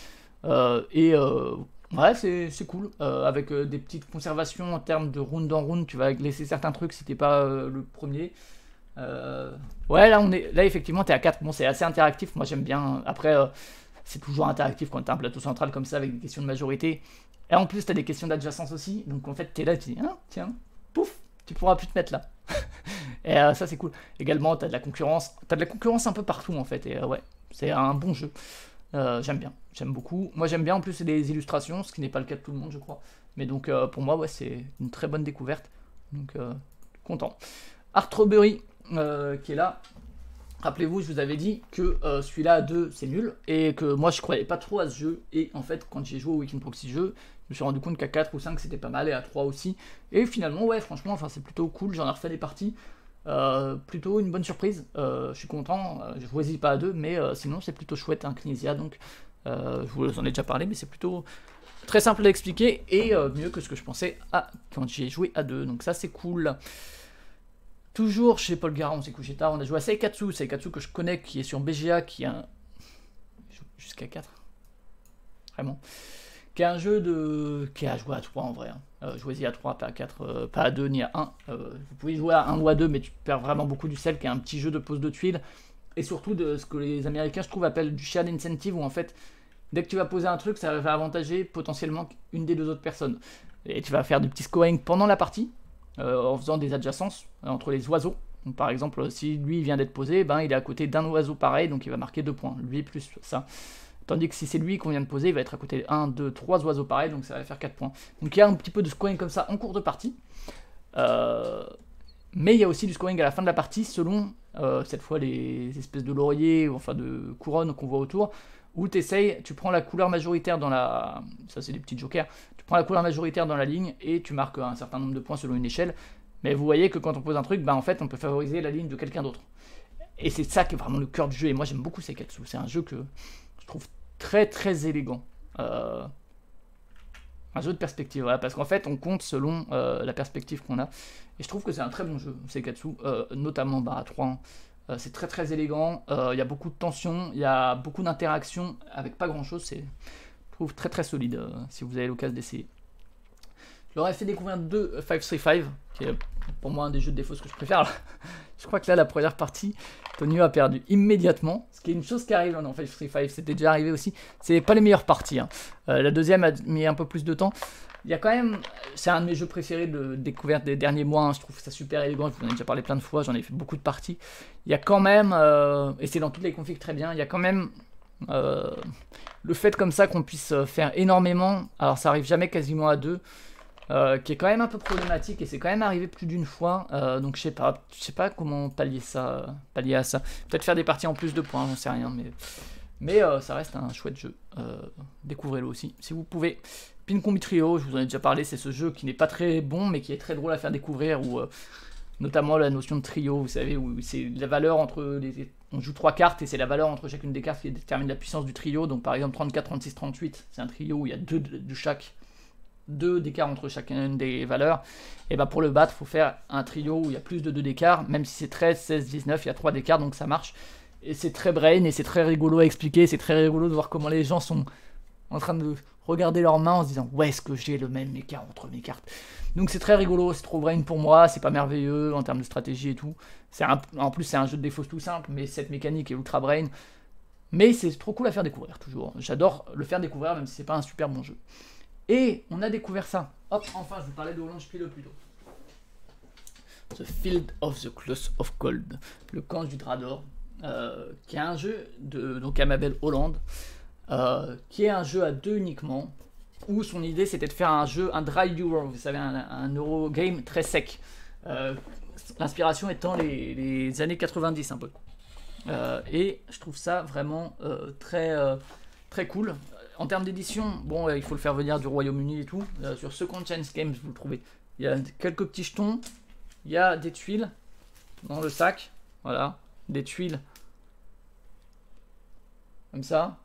Ouais, c'est cool. Avec des petites conservations en termes de round en round, tu vas laisser certains trucs si t'es pas le premier. Ouais, là effectivement, t'es à 4. Bon, c'est assez interactif. Moi, j'aime bien. Après, c'est toujours interactif quand t'as un plateau central comme ça avec des questions de majorité. Et en plus, t'as des questions d'adjacence aussi. Donc, en fait, t'es là, tu dis, ah, tiens, pouf, tu pourras plus te mettre là. Et ça, c'est cool. Également, t'as de la concurrence. T'as de la concurrence un peu partout, en fait. Et ouais, c'est un bon jeu. J'aime bien. J'aime beaucoup. Moi, j'aime bien en plus les illustrations, ce qui n'est pas le cas de tout le monde, je crois. Mais donc, pour moi, ouais, c'est une très bonne découverte. Donc, content. Artrebury, qui est là. Rappelez-vous, je vous avais dit que celui-là à 2 c'est nul et que moi je croyais pas trop à ce jeu. Et en fait, quand j'ai joué au Weekend Proxy jeu, je me suis rendu compte qu'à 4 ou 5 c'était pas mal et à 3 aussi. Et finalement, ouais, franchement, enfin, c'est plutôt cool. J'en ai refait des parties. Plutôt une bonne surprise. Je suis content. Je choisis pas à 2, mais sinon c'est plutôt chouette, un Knizia. Donc, je vous en ai déjà parlé, mais c'est plutôt très simple à expliquer et mieux que ce que je pensais quand j'ai joué à 2. Donc, ça c'est cool. Toujours chez Paul Gara, on s'est couché tard, on a joué à Seikatsu que je connais, qui est sur BGA, qui est un... jusqu'à 4. Vraiment. Qui est un jeu qui est à jouer à 3 en vrai. Jouez-y à 3, pas à 4, pas à 2 ni à 1. Vous pouvez jouer à 1 ou à 2, mais tu perds vraiment beaucoup du sel, qui est un petit jeu de pose de tuiles. Et surtout de ce que les Américains, je trouve, appellent du shared incentive, où en fait, dès que tu vas poser un truc, ça va avantager potentiellement une des deux autres personnes. Et tu vas faire du petit scoring pendant la partie. En faisant des adjacences entre les oiseaux. Donc, par exemple, si lui vient d'être posé, ben, il est à côté d'un oiseau pareil, donc il va marquer 2 points, lui plus ça. Tandis que si c'est lui qu'on vient de poser, il va être à côté de 1, 2, 3 oiseaux pareils, donc ça va faire 4 points. Donc il y a un petit peu de scoring comme ça en cours de partie. Mais il y a aussi du scoring à la fin de la partie selon, cette fois, les espèces de lauriers, ou enfin de couronnes qu'on voit autour, où tu prends la couleur majoritaire dans la... Ça c'est des petits jokers. Tu prends la couleur majoritaire dans la ligne et tu marques un certain nombre de points selon une échelle. Mais vous voyez que quand on pose un truc, bah en fait on peut favoriser la ligne de quelqu'un d'autre. Et c'est ça qui est vraiment le cœur du jeu. Et moi j'aime beaucoup Seikatsu. C'est un jeu que je trouve très très élégant. Un jeu de perspective, voilà, parce qu'en fait on compte selon la perspective qu'on a. Et je trouve que c'est un très bon jeu, Seikatsu, notamment à 3. C'est très très élégant, il y a beaucoup de tension, il y a beaucoup d'interactions avec pas grand chose, je trouve très très solide si vous avez l'occasion d'essayer. Je leur ai fait découvrir 535, qui est pour moi un des jeux de défauts que je préfère. Je crois que là la première partie, Tonio a perdu immédiatement, ce qui est une chose qui arrive dans 535, c'était déjà arrivé aussi, c'est pas les meilleures parties. La deuxième a mis un peu plus de temps. Il y a quand même, c'est un de mes jeux préférés de découverte des derniers mois, je trouve ça super élégant, je vous en ai déjà parlé plein de fois, j'en ai fait beaucoup de parties. Il y a quand même, et c'est dans toutes les configs très bien, il y a quand même le fait comme ça qu'on puisse faire énormément, alors ça arrive jamais quasiment à 2, qui est quand même un peu problématique et c'est quand même arrivé plus d'une fois, donc je sais pas comment pallier à ça. Peut-être faire des parties en plus de points, j'en sais rien, mais ça reste un chouette jeu, découvrez-le aussi si vous pouvez. Pin Combi Trio, je vous en ai déjà parlé, c'est ce jeu qui n'est pas très bon mais qui est très drôle à faire découvrir, où notamment la notion de trio, vous savez, où c'est la valeur entre on joue 3 cartes et c'est la valeur entre chacune des cartes qui détermine la puissance du trio. Donc par exemple 34, 36, 38, c'est un trio où il y a 2 de chaque, 2 d'écart entre chacune des valeurs. Et ben pour le battre, il faut faire un trio où il y a plus de 2 d'écart, même si c'est 13, 16, 19, il y a 3 d'écart, donc ça marche. Et c'est très brain et c'est très rigolo à expliquer, c'est très rigolo de voir comment les gens sont en train de regarder leurs mains en se disant ouais, est-ce que j'ai le même écart entre mes cartes. Donc c'est très rigolo, c'est trop brain pour moi, c'est pas merveilleux en termes de stratégie et tout. En plus c'est un jeu de défausse tout simple, mais cette mécanique est ultra brain. Mais c'est trop cool à faire découvrir toujours. J'adore le faire découvrir même si c'est pas un super bon jeu. Et on a découvert ça. Hop, enfin je vous parlais de Orange Peel plus tôt. The Field of the Cloth of Gold, le camp du drap d'or, qui est un jeu de donc Amabel Hollande. Qui est un jeu à 2 uniquement, où son idée c'était de faire un jeu, un dry Euro, vous savez, un Eurogame très sec. L'inspiration étant les années 90 un peu. Et je trouve ça vraiment très cool. En termes d'édition, bon, il faut le faire venir du Royaume-Uni et tout. Sur Second Chance Games, vous le trouvez. Il y a quelques petits jetons. Il y a des tuiles dans le sac. Voilà, des tuiles comme ça.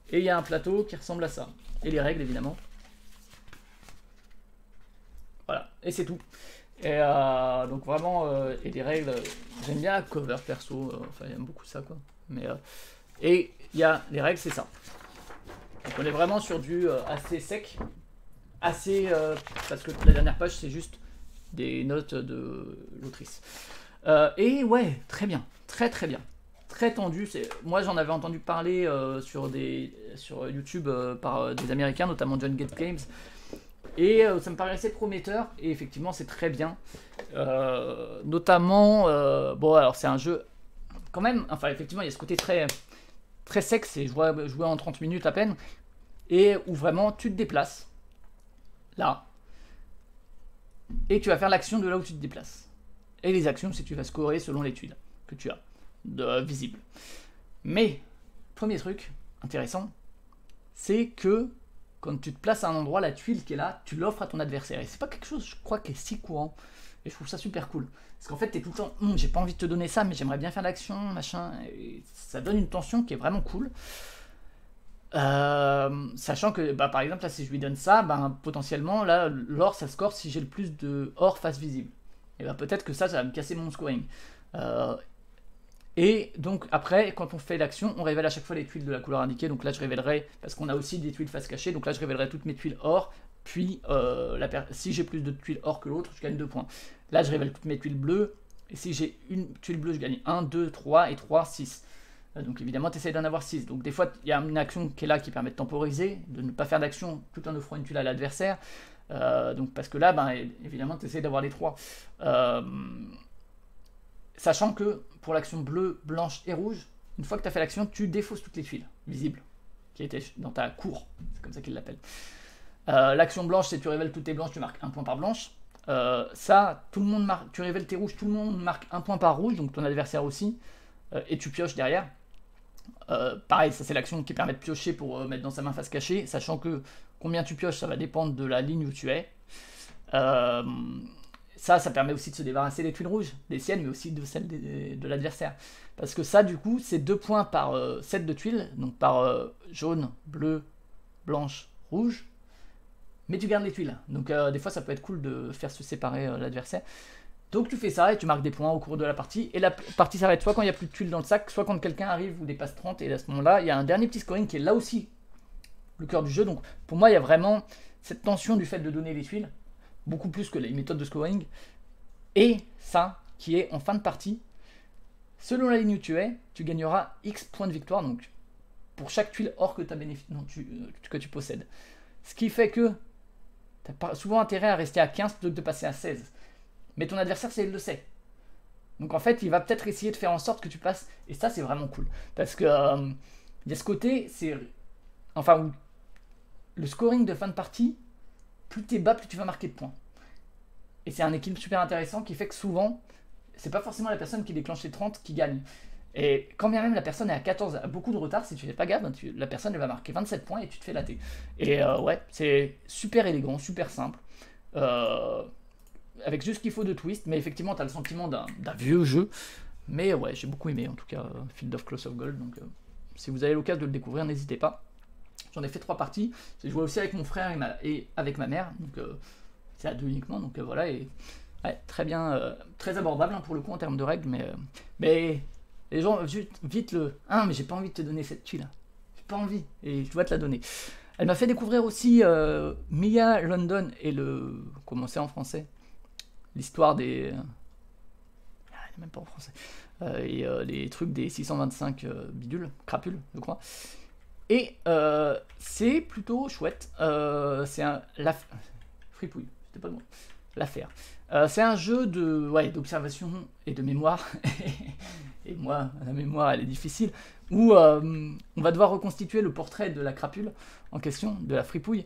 Et il y a un plateau qui ressemble à ça. Et les règles, évidemment. Voilà, et c'est tout. Et donc vraiment, et les règles, j'aime bien la cover perso. Enfin, j'aime beaucoup ça, quoi. Mais, et il y a les règles, c'est ça. Donc on est vraiment sur du assez sec. Assez... parce que la dernière page, c'est juste des notes de l'autrice. Et ouais, très bien. Très bien. Très tendu. Moi, j'en avais entendu parler sur YouTube par des Américains, notamment John Gate Games. Et ça me paraissait prometteur. Et effectivement, c'est très bien. Notamment... bon, alors c'est un jeu... Quand même, enfin, effectivement, il y a ce côté très sec. C'est jouer en 30 minutes à peine. Et où vraiment, tu te déplaces. Là. Et tu vas faire l'action de là où tu te déplaces. Et les actions, c'est que tu vas scorer selon les tuiles que tu as visibles. Mais, premier truc intéressant, c'est que quand tu te places à un endroit, la tuile qui est là, tu l'offres à ton adversaire. Et c'est pas quelque chose, je crois, qui est si courant. Et je trouve ça super cool. Parce qu'en fait, t'es tout le temps, j'ai pas envie de te donner ça, mais j'aimerais bien faire l'action, machin. Et ça donne une tension qui est vraiment cool. Sachant que, bah, par exemple, là, si je lui donne ça, bah, potentiellement, là, l'or, ça score si j'ai le plus de or face visible. Et bah, peut-être que ça va me casser mon scoring. Et donc, après, quand on fait l'action, on révèle à chaque fois les tuiles de la couleur indiquée. Donc là, je révélerai, parce qu'on a aussi des tuiles face cachée, donc là, je révélerai toutes mes tuiles or. Puis, si j'ai plus de tuiles or que l'autre, je gagne 2 points. Là, je révèle toutes mes tuiles bleues. Et si j'ai une tuile bleue, je gagne 1, 2, 3 et 3, 6. Donc évidemment, tu essaies d'en avoir 6. Donc des fois, il y a une action qui est là qui permet de temporiser, de ne pas faire d'action tout en offrant une tuile à l'adversaire. Donc parce que là, ben, évidemment, tu essaies d'avoir les 3. Sachant que pour l'action bleue, blanche et rouge, une fois que tu as fait l'action, tu défausses toutes les tuiles visibles qui étaient dans ta cour. C'est comme ça qu'ils l'appellent. L'action blanche, c'est tu révèles toutes tes blanches, tu marques 1 point par blanche. Ça, tout le monde marque, tu révèles tes rouges, tout le monde marque 1 point par rouge, donc ton adversaire aussi. Et tu pioches derrière. Pareil, ça c'est l'action qui permet de piocher pour mettre dans sa main face cachée, sachant que combien tu pioches, ça va dépendre de la ligne où tu es. Ça permet aussi de se débarrasser des tuiles rouges, des siennes, mais aussi de celles de l'adversaire. Parce que ça, du coup, c'est 2 points par set de tuiles, donc par jaune, bleu, blanche, rouge. Mais tu gardes les tuiles. Donc des fois, ça peut être cool de faire se séparer l'adversaire. Donc tu fais ça et tu marques des points au cours de la partie. Et la partie s'arrête soit quand il n'y a plus de tuiles dans le sac, soit quand quelqu'un arrive ou dépasse 30. Et à ce moment-là, il y a un dernier petit scoring qui est là aussi le cœur du jeu. Donc pour moi, il y a vraiment cette tension du fait de donner les tuiles, beaucoup plus que les méthodes de scoring. Et ça, qui est en fin de partie, selon la ligne où tu es, tu gagneras X points de victoire. Donc pour chaque tuile or que tu possèdes. Ce qui fait que tu as souvent intérêt à rester à 15 plutôt que de passer à 16. Mais ton adversaire, il le sait. Donc en fait, il va peut-être essayer de faire en sorte que tu passes. Et ça, c'est vraiment cool. Parce que il y a ce côté, enfin, le scoring de fin de partie, plus t'es bas, plus tu vas marquer de points. Et c'est un équilibre super intéressant qui fait que souvent, c'est pas forcément la personne qui déclenche les 30 qui gagne. Et quand bien même la personne est à 14, a beaucoup de retard, si tu fais pas gaffe, la personne elle va marquer 27 points et tu te fais latter. Et ouais, c'est super élégant, super simple. Avec juste ce qu'il faut de twist, mais effectivement, tu as le sentiment d'un vieux jeu. Mais ouais, j'ai beaucoup aimé en tout cas Field of Cloth of Gold. Donc si vous avez l'occasion de le découvrir, n'hésitez pas. J'en ai fait 3 parties. J'ai joué aussi avec mon frère et avec ma mère. Donc c'est à 2 uniquement. Donc voilà, et ouais, très bien, très abordable hein, pour le coup en termes de règles. Mais les gens, vite mais j'ai pas envie de te donner cette tuile. J'ai pas envie, et je dois te la donner. Elle m'a fait découvrir aussi Mia London et comment c'est en français, l'histoire des... même pas en français. Et les trucs des 625 bidules, crapules, je crois. Et c'est plutôt chouette. C'est fripouille, c'était pas le mot. L'affaire. C'est un jeu d'observation et de mémoire. Et moi, la mémoire, elle est difficile. Où on va devoir reconstituer le portrait de la crapule en question, de la fripouille.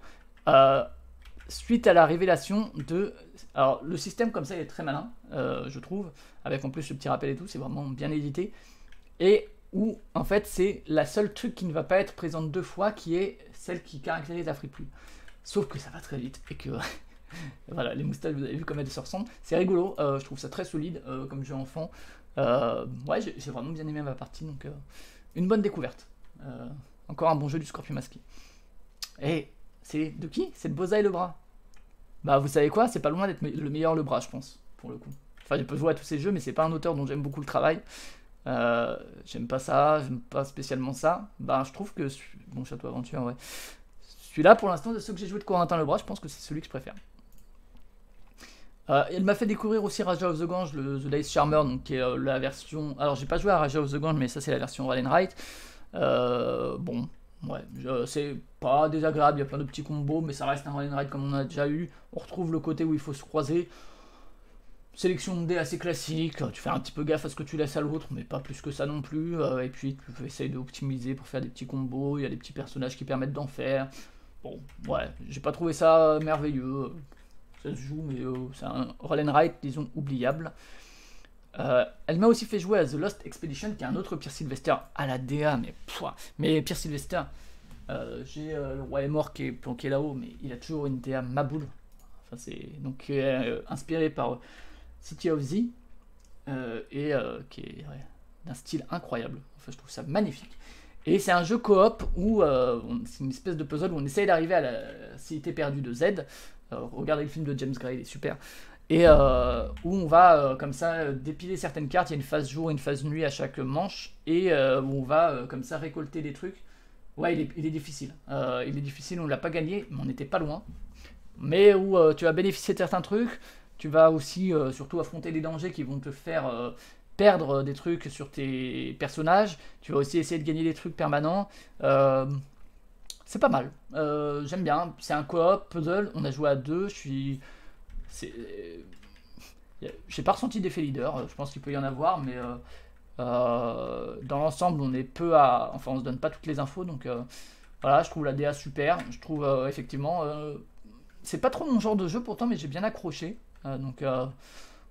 Suite à la révélation de... Alors, le système comme ça est très malin, je trouve, avec en plus ce petit rappel et tout, c'est vraiment bien édité. Et où en fait c'est la seule truc qui ne va pas être présente 2 fois qui est celle qui caractérise la friperie. Sauf que ça va très vite et que voilà, les moustaches, vous avez vu comme elles se ressemblent. C'est rigolo, je trouve ça très solide comme jeu enfant. Ouais, j'ai vraiment bien aimé ma partie, donc une bonne découverte. Encore un bon jeu du Scorpion masqué. Et c'est de qui? C'est de Boza et Lebras. Bah vous savez quoi, c'est pas loin d'être le meilleur Lebras, je pense, pour le coup. Enfin, je peux jouer à tous ces jeux, mais c'est pas un auteur dont j'aime beaucoup le travail. J'aime pas ça, j'aime pas spécialement ça. Bah je trouve que... Bon, Château Aventure, ouais. Celui-là, pour l'instant, de ceux que j'ai joué de Corentin Lebras, je pense que c'est celui que je préfère. Elle m'a fait découvrir aussi Raja of the Gange, The Dice Charmer, donc qui est la version... Alors j'ai pas joué à Raja of the Gange, mais ça c'est la version Roll and Write. Bon, ouais, c'est pas désagréable, il y a plein de petits combos, mais ça reste un Roll and Write comme on a déjà eu. On retrouve le côté où il faut se croiser. Sélection de dés assez classique, tu fais un petit peu gaffe à ce que tu laisses à l'autre, mais pas plus que ça non plus. Et puis tu essayes d'optimiser pour faire des petits combos, il y a des petits personnages qui permettent d'en faire. Bon, ouais, j'ai pas trouvé ça merveilleux. Ça se joue, mais c'est un roll and write, disons, oubliable. Elle m'a aussi fait jouer à The Lost Expedition, qui est un autre Pierre Sylvester à la DA, mais Pierre Sylvester, j'ai le roi est mort qui est planqué là-haut, mais il a toujours une DA maboule. Enfin, c'est donc inspiré par City of Z, et qui est d'un style incroyable. Enfin, je trouve ça magnifique. Et c'est un jeu coop où c'est une espèce de puzzle où on essaye d'arriver à la cité perdue de Z. Regardez le film de James Gray, il est super. Et où on va comme ça dépiler certaines cartes. Il y a une phase jour et une phase nuit à chaque manche. Et où on va comme ça récolter des trucs. Ouais, il est difficile. Il est difficile, on ne l'a pas gagné, mais on n'était pas loin. Mais où tu vas bénéficier de certains trucs. Tu vas aussi surtout affronter des dangers qui vont te faire perdre des trucs sur tes personnages. Tu vas aussi essayer de gagner des trucs permanents. C'est pas mal. J'aime bien. C'est un coop puzzle. On a joué à 2. J'ai pas ressenti d'effet leader. Je pense qu'il peut y en avoir, mais dans l'ensemble, on est peu à. Enfin, on se donne pas toutes les infos. Donc voilà, je trouve la DA super. Je trouve effectivement. C'est pas trop mon genre de jeu pourtant, mais j'ai bien accroché. Donc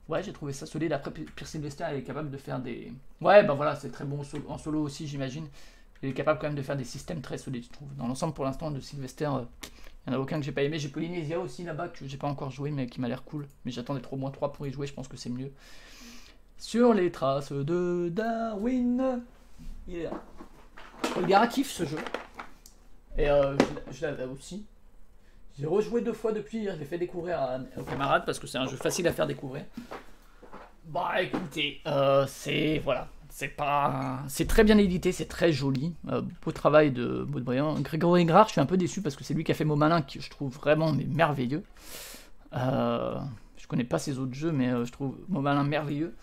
ouais, j'ai trouvé ça solide. Après, Pierre Sylvester est capable de faire des... Ouais, bah voilà, c'est très bon en solo aussi, j'imagine. Il est capable quand même de faire des systèmes très solides, je trouve. Dans l'ensemble, pour l'instant, de Sylvester, il n'y en a aucun que j'ai pas aimé. J'ai Polynesia aussi là-bas, que j'ai pas encore joué, mais qui m'a l'air cool. Mais j'attends d'être au moins 3 pour y jouer, je pense que c'est mieux. Sur les traces de Darwin. Il est là. Olgara kiffe ce jeu. Et je l'avais aussi. J'ai rejoué 2 fois depuis, je l'ai fait découvrir aux camarades parce que c'est un jeu facile à faire découvrir. Bah écoutez, voilà, c'est très bien édité, c'est très joli, beau travail de Baudbriand. Grégory Grard, je suis un peu déçu parce que c'est lui qui a fait Mot Malin, que je trouve vraiment merveilleux. Je connais pas ses autres jeux, mais je trouve Mot Malin merveilleux.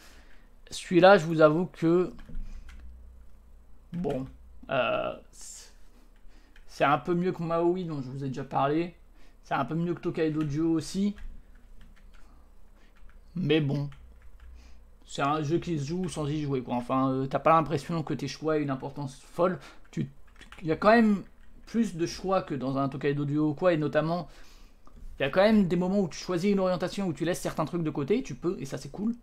Celui-là, je vous avoue que bon, c'est un peu mieux que Maui dont je vous ai déjà parlé. C'est un peu mieux que Tokaido Duo aussi. Mais bon. C'est un jeu qui se joue sans y jouer, quoi. Enfin, t'as pas l'impression que tes choix aient une importance folle. Il y a quand même plus de choix que dans un Tokaido Duo ou quoi. Et notamment, il y a quand même des moments où tu choisis une orientation, où tu laisses certains trucs de côté. Tu peux, et ça c'est cool.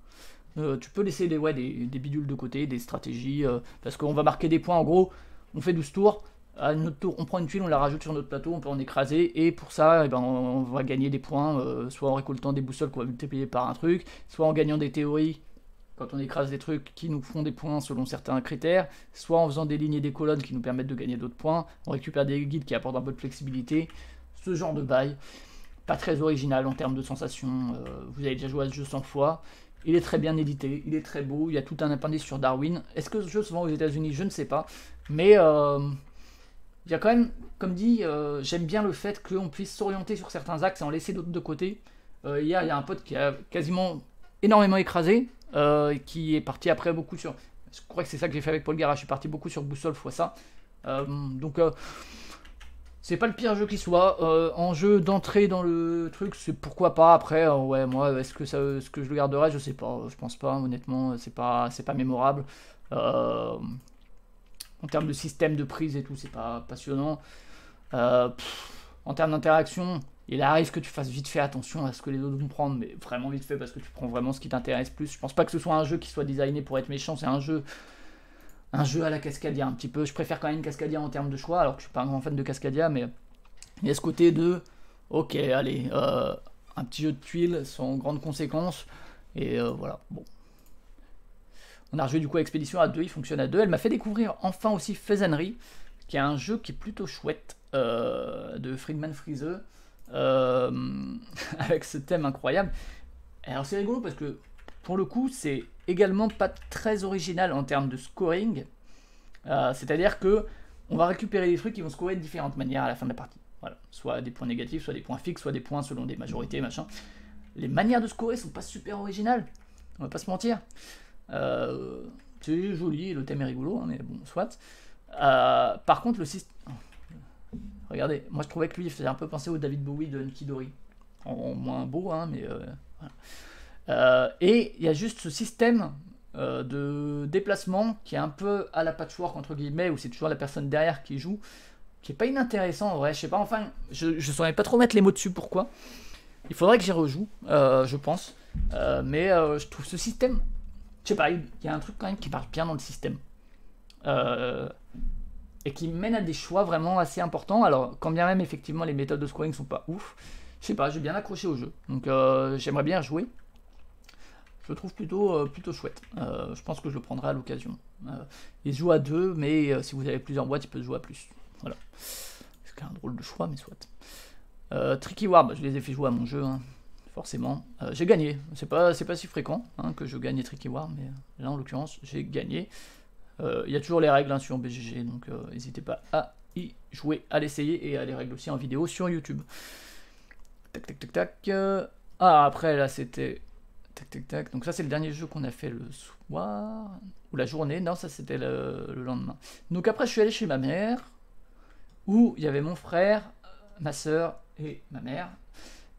Tu peux laisser des bidules de côté, des stratégies. Parce qu'on va marquer des points. En gros, on fait 12 tours. À notre tour, on prend une tuile, on la rajoute sur notre plateau, on peut en écraser, et pour ça, eh ben, on va gagner des points, soit en récoltant des boussoles qu'on va multiplier par un truc, soit en gagnant des théories, quand on écrase des trucs qui nous font des points selon certains critères, soit en faisant des lignes et des colonnes qui nous permettent de gagner d'autres points, on récupère des guides qui apportent un peu de flexibilité, ce genre de bail. Pas très original en termes de sensations, vous avez déjà joué à ce jeu 100 fois. Il est très bien édité, il est très beau, il y a tout un appendice sur Darwin. Est-ce que ce jeu se vend aux États-Unis? Je ne sais pas, mais il y a quand même, comme dit, j'aime bien le fait qu'on puisse s'orienter sur certains axes et en laisser d'autres de côté. Hier, il y a un pote qui a quasiment énormément écrasé, qui est parti après beaucoup sur... Je crois que c'est ça que j'ai fait avec Paul Gara, je suis parti beaucoup sur boussole fois ça. Donc, c'est pas le pire jeu qui soit. En jeu d'entrée dans le truc, c'est pourquoi pas. Après, ouais, moi, est-ce que je le garderai? Je sais pas, je pense pas, honnêtement, c'est pas mémorable. En termes de système de prise et tout, c'est pas passionnant. En termes d'interaction, il arrive que tu fasses vite fait attention à ce que les autres vont prendre, mais vraiment vite fait parce que tu prends vraiment ce qui t'intéresse plus. Je pense pas que ce soit un jeu qui soit designé pour être méchant, c'est un jeu un jeu à la Cascadia un petit peu. Je préfère quand même Cascadia en termes de choix, alors que je suis pas un grand fan de Cascadia, mais il y a ce côté de ok, allez, un petit jeu de tuiles sans grandes conséquences, et voilà, bon. On a rejoué du coup Expédition à 2, il fonctionne à 2. Elle m'a fait découvrir enfin aussi Faisanerie, qui est un jeu qui est plutôt chouette, de Friedman Friese, avec ce thème incroyable. Alors c'est rigolo parce que pour le coup c'est également pas très original en termes de scoring, c'est-à-dire que on va récupérer des trucs qui vont scorer de différentes manières à la fin de la partie. Voilà. Soit des points négatifs, soit des points fixes, soit des points selon des majorités, machin. Les manières de scorer sont pas super originales, on va pas se mentir. C'est joli, le thème est rigolo, hein, mais bon, soit. Par contre, le système. Regardez, moi je trouvais que lui il faisait un peu penser au David Bowie de Nikidori. En moins beau, hein, mais voilà. Et il y a juste ce système de déplacement qui est un peu à la patchwork, entre guillemets, où c'est toujours la personne derrière qui joue, qui est pas inintéressant en vrai. Je sais pas, enfin, je saurais pas trop mettre les mots dessus pourquoi. Il faudrait que j'y rejoue, je pense. Mais je trouve ce système. Je sais pas, il y a un truc quand même qui marche bien dans le système. Et qui mène à des choix vraiment assez importants. Alors, quand bien même, effectivement, les méthodes de scoring sont pas ouf, je sais pas, j'ai bien accroché au jeu. Donc, j'aimerais bien jouer. Je le trouve plutôt chouette. Je pense que je le prendrai à l'occasion. Il se joue à 2, mais si vous avez plusieurs boîtes, il peut se jouer à plus. Voilà. C'est un drôle de choix, mais soit. Tricky War, je les ai fait jouer à mon jeu, hein. Forcément, j'ai gagné. C'est pas si fréquent hein, que je gagne Tricky War, mais là en l'occurrence j'ai gagné. Il y a toujours les règles hein, sur BGG, donc n'hésitez pas à y jouer, à l'essayer et à les règles aussi en vidéo sur YouTube. Tac tac tac tac. Ah après là c'était tac tac tac. Donc ça c'est le dernier jeu qu'on a fait le soir ou la journée. Non ça c'était le lendemain. Donc après je suis allé chez ma mère où il y avait mon frère, ma soeur et ma mère.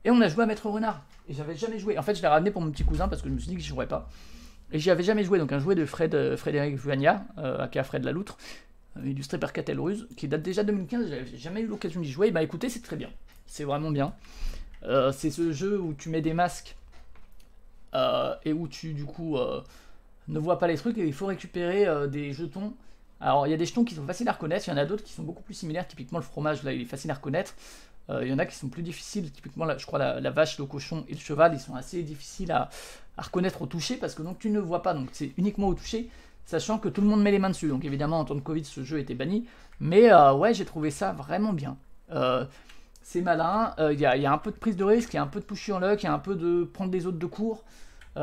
Et on a joué à Maître Renard. Et j'avais jamais joué. En fait, je l'ai ramené pour mon petit cousin parce que je me suis dit que j'y jouerais pas. Et j'y avais jamais joué. Donc un jouet de Frédéric Vuagna, aka Fred Laloutre, illustré par Catelruz, qui date déjà de 2015. J'avais jamais eu l'occasion d'y jouer. Et bah écoutez, c'est très bien. C'est vraiment bien. C'est ce jeu où tu mets des masques et où tu du coup ne vois pas les trucs et il faut récupérer des jetons. Alors il y a des jetons qui sont faciles à reconnaître. Il y en a d'autres qui sont beaucoup plus similaires. Typiquement le fromage là, il est facile à reconnaître. Il y en a qui sont plus difficiles, typiquement là, je crois la vache, le cochon et le cheval, ils sont assez difficiles à reconnaître au toucher parce que donc tu ne vois pas, donc c'est uniquement au toucher, sachant que tout le monde met les mains dessus. Donc évidemment en temps de Covid ce jeu était banni, mais ouais j'ai trouvé ça vraiment bien. C'est malin, il y a un peu de prise de risque, il y a un peu de push your luck, il y a un peu de prendre les autres de court. Il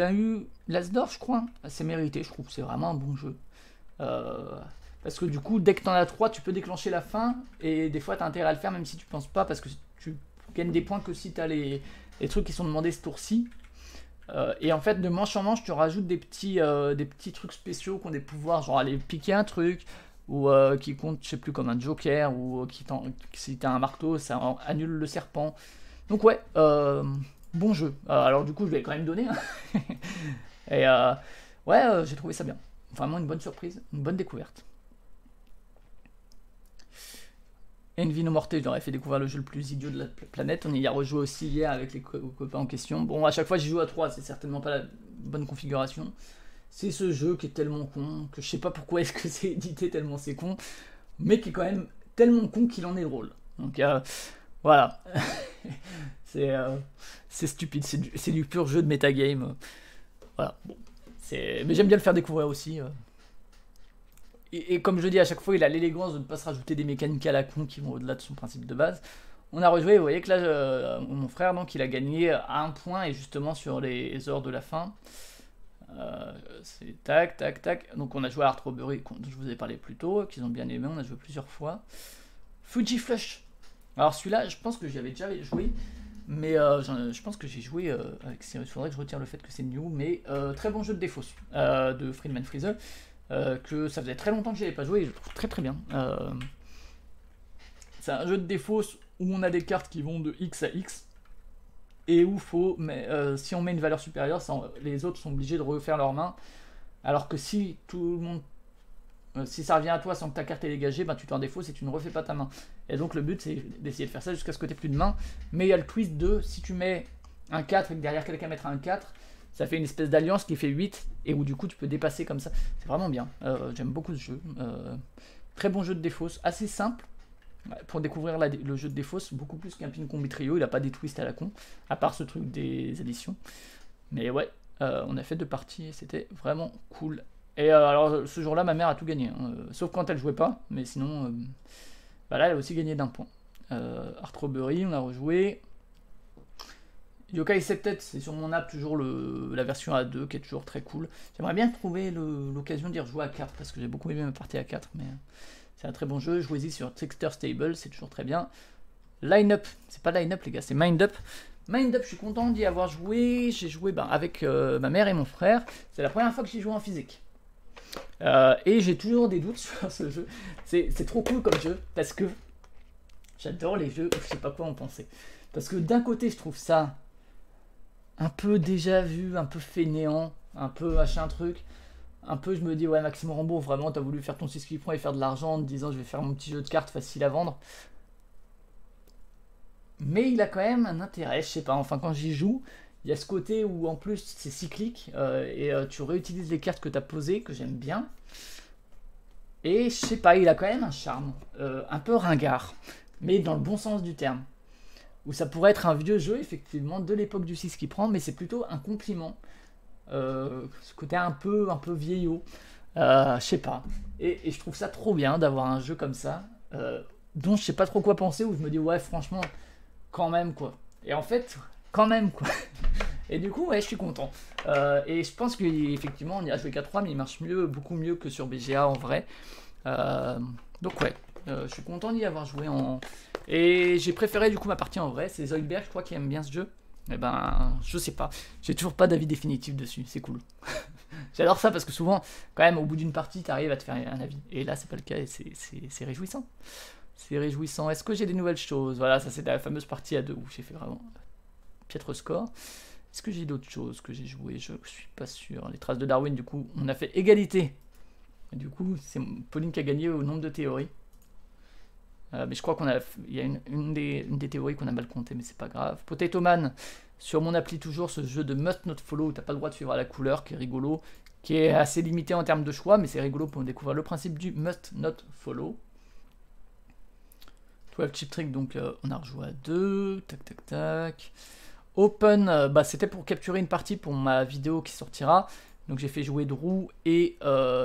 a eu l'As d'or je crois, c'est mérité je trouve, c'est vraiment un bon jeu. Parce que du coup, dès que t'en as 3, tu peux déclencher la fin, et des fois t'as intérêt à le faire même si tu penses pas, parce que tu gagnes des points que si t'as les trucs qui sont demandés ce tour-ci. Et en fait, de manche en manche, tu rajoutes des petits trucs spéciaux qui ont des pouvoirs, genre aller piquer un truc, ou qui comptent, je sais plus, comme un joker, ou si t'as un marteau, ça annule le serpent. Donc ouais, bon jeu. Alors du coup, je vais quand même donner. Hein. Et ouais, j'ai trouvé ça bien. Vraiment une bonne surprise, une bonne découverte. Envy No Morte, je leur ai fait découvrir le jeu le plus idiot de la planète. On y a rejoué aussi hier avec les copains en question. Bon, à chaque fois j'y joue à 3, c'est certainement pas la bonne configuration. C'est ce jeu qui est tellement con, que je sais pas pourquoi est-ce que c'est édité tellement c'est con, mais qui est quand même tellement con qu'il en est drôle. Donc voilà. C'est stupide, c'est du pur jeu de metagame. Voilà, bon. Mais j'aime bien le faire découvrir aussi. Et comme je dis à chaque fois, il a l'élégance de ne pas se rajouter des mécaniques à la con qui vont au-delà de son principe de base. On a rejoué, vous voyez que là, mon frère, donc, il a gagné à 1 point, et justement sur les heures de la fin. C'est tac, tac, tac. Donc on a joué à Art Robbery, dont je vous ai parlé plus tôt, qu'ils ont bien aimé, on a joué plusieurs fois. Fuji Flush. Alors celui-là, je pense que j'y avais déjà joué, mais je pense que j'ai joué avec Cyrus. Il faudrait que je retire le fait que c'est new, mais très bon jeu de défausse de Friedman Friese. Que ça faisait très longtemps que j'y avais pas joué et je le trouve très très bien. C'est un jeu de défausse où on a des cartes qui vont de X à X et où si on met une valeur supérieure, les autres sont obligés de refaire leur main. Alors que si tout le monde, si ça revient à toi sans que ta carte est dégagée, ben tu t'en défausses et tu ne refais pas ta main. Et donc le but c'est d'essayer de faire ça jusqu'à ce que tu n'aies plus de main. Mais il y a le twist de si tu mets un 4 et que derrière quelqu'un mettra un 4, ça fait une espèce d'alliance qui fait 8 et où du coup tu peux dépasser comme ça. C'est vraiment bien. J'aime beaucoup ce jeu. Très bon jeu de défausse, assez simple. Pour découvrir le jeu de défausse, beaucoup plus qu'un ping combi trio, il a pas des twists à la con, à part ce truc des additions. Mais ouais, on a fait 2 parties et c'était vraiment cool. Et alors ce jour-là, ma mère a tout gagné, hein, sauf quand elle jouait pas, mais sinon, bah là elle a aussi gagné d'1 point. Art Robbery, on a rejoué. Yokai Septet, c'est sur mon app toujours la version A2 qui est toujours très cool. J'aimerais bien trouver l'occasion d'y rejouer à 4 parce que j'ai beaucoup aimé ma partie à 4, mais c'est un très bon jeu. Jouez-y sur Trickster Stable, c'est toujours très bien. Line-up, c'est pas Line-up les gars, c'est Mind-up. Mind-up, je suis content d'y avoir joué. J'ai joué avec ma mère et mon frère. C'est la première fois que j'y joue en physique. Et j'ai toujours des doutes sur ce jeu. C'est trop cool comme jeu parce que j'adore les jeux où je sais pas quoi en penser. Parce que d'un côté, je trouve ça un peu déjà vu, un peu fainéant, un peu machin truc. Un peu, je me dis, ouais, Maxime Rambourg, vraiment, t'as voulu faire ton 6 qui prend et faire de l'argent en te disant, je vais faire mon petit jeu de cartes facile à vendre. Mais il a quand même un intérêt, je sais pas, enfin, quand j'y joue, il y a ce côté où en plus c'est cyclique et tu réutilises les cartes que t'as posées, que j'aime bien. Et je sais pas, il a quand même un charme, un peu ringard, mais dans le bon sens du terme. Où ça pourrait être un vieux jeu, effectivement, de l'époque du 6 qui prend, mais c'est plutôt un compliment. Ce côté un peu vieillot, je sais pas. Et je trouve ça trop bien d'avoir un jeu comme ça, dont je sais pas trop quoi penser, où je me dis, ouais, franchement, quand même, quoi. Et en fait, quand même, quoi. Et du coup, ouais, je suis content. Et je pense qu'effectivement, on y a joué qu'à 3, mais il marche mieux, beaucoup mieux que sur BGA en vrai. Donc, ouais, je suis content d'y avoir joué en. Et j'ai préféré du coup ma partie en vrai. C'est Zoidberg, je crois, qui aime bien ce jeu. Eh ben, je sais pas. J'ai toujours pas d'avis définitif dessus. C'est cool. J'adore ça parce que souvent, quand même, au bout d'une partie, t'arrives à te faire un avis. Et là, c'est pas le cas et c'est réjouissant. C'est réjouissant. Est-ce que j'ai des nouvelles choses? Voilà, ça c'était la fameuse partie à 2 où j'ai fait vraiment piètre score. Est-ce que j'ai d'autres choses que j'ai joué? Je suis pas sûr. Les traces de Darwin, du coup, on a fait égalité. Et du coup, c'est Pauline qui a gagné au nombre de théories. Mais je crois il y a une des théories qu'on a mal compté, mais c'est pas grave. Potato Man, sur mon appli toujours, ce jeu de Must Not Follow où t'as pas le droit de suivre à la couleur, qui est rigolo, qui est assez limité en termes de choix, mais c'est rigolo pour découvrir le principe du Must Not Follow. 12 Chip Trick, donc on a rejoué à 2, tac tac tac. Open, bah, c'était pour capturer une partie pour ma vidéo qui sortira. Donc j'ai fait jouer Drew et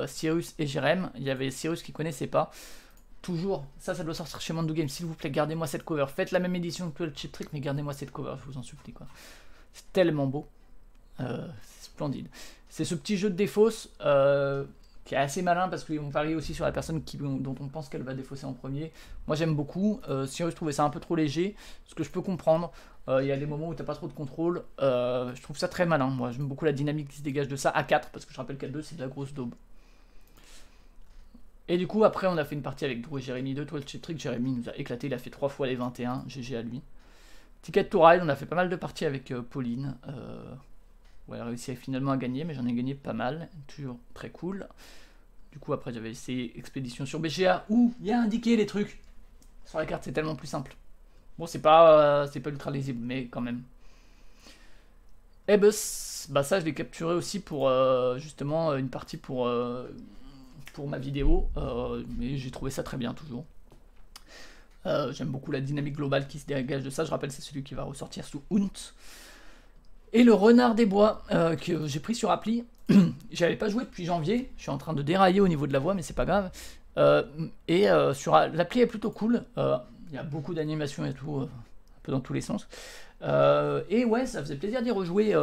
Cyrus et Jérém. Il y avait Cyrus qui connaissait pas. Toujours, ça doit sortir chez Mando Games, s'il vous plaît, gardez-moi cette cover. Faites la même édition que le Chip Trick, mais gardez-moi cette cover, je vous en supplie, quoi. C'est tellement beau. C'est splendide. C'est ce petit jeu de défausse qui est assez malin parce qu'ils vont parier aussi sur la personne dont on pense qu'elle va défausser en premier. Moi j'aime beaucoup. Cyrus trouvait ça un peu trop léger, ce que je peux comprendre. Il y a des moments où t'as pas trop de contrôle. Je trouve ça très malin. Moi j'aime beaucoup la dynamique qui se dégage de ça à 4 parce que je rappelle qu'à 2 c'est de la grosse daube. Et du coup, après, on a fait une partie avec Drew et Jérémy de 12 Chip Trick. Jérémy nous a éclaté, il a fait 3 fois les 21. GG à lui. Ticket to Ride, on a fait pas mal de parties avec Pauline. Ouais, elle a réussi finalement à gagner, mais j'en ai gagné pas mal. Toujours très cool. Du coup, après, j'avais essayé Expédition sur BGA où il y a indiqué les trucs. Sur la carte, c'est tellement plus simple. Bon, c'est pas ultra lisible, mais quand même. Ebus, bah ça, je l'ai capturé aussi pour justement une partie pour ma vidéo, mais j'ai trouvé ça très bien toujours. J'aime beaucoup la dynamique globale qui se dégage de ça. Je rappelle, c'est celui qui va ressortir sous Hunt. Et le Renard des Bois que j'ai pris sur appli. J'avais pas joué depuis janvier. Je suis en train de dérailler au niveau de la voix, mais c'est pas grave. Sur l'appli est plutôt cool. Il y a beaucoup d'animations et tout, un peu dans tous les sens. Et ouais, ça faisait plaisir d'y rejouer.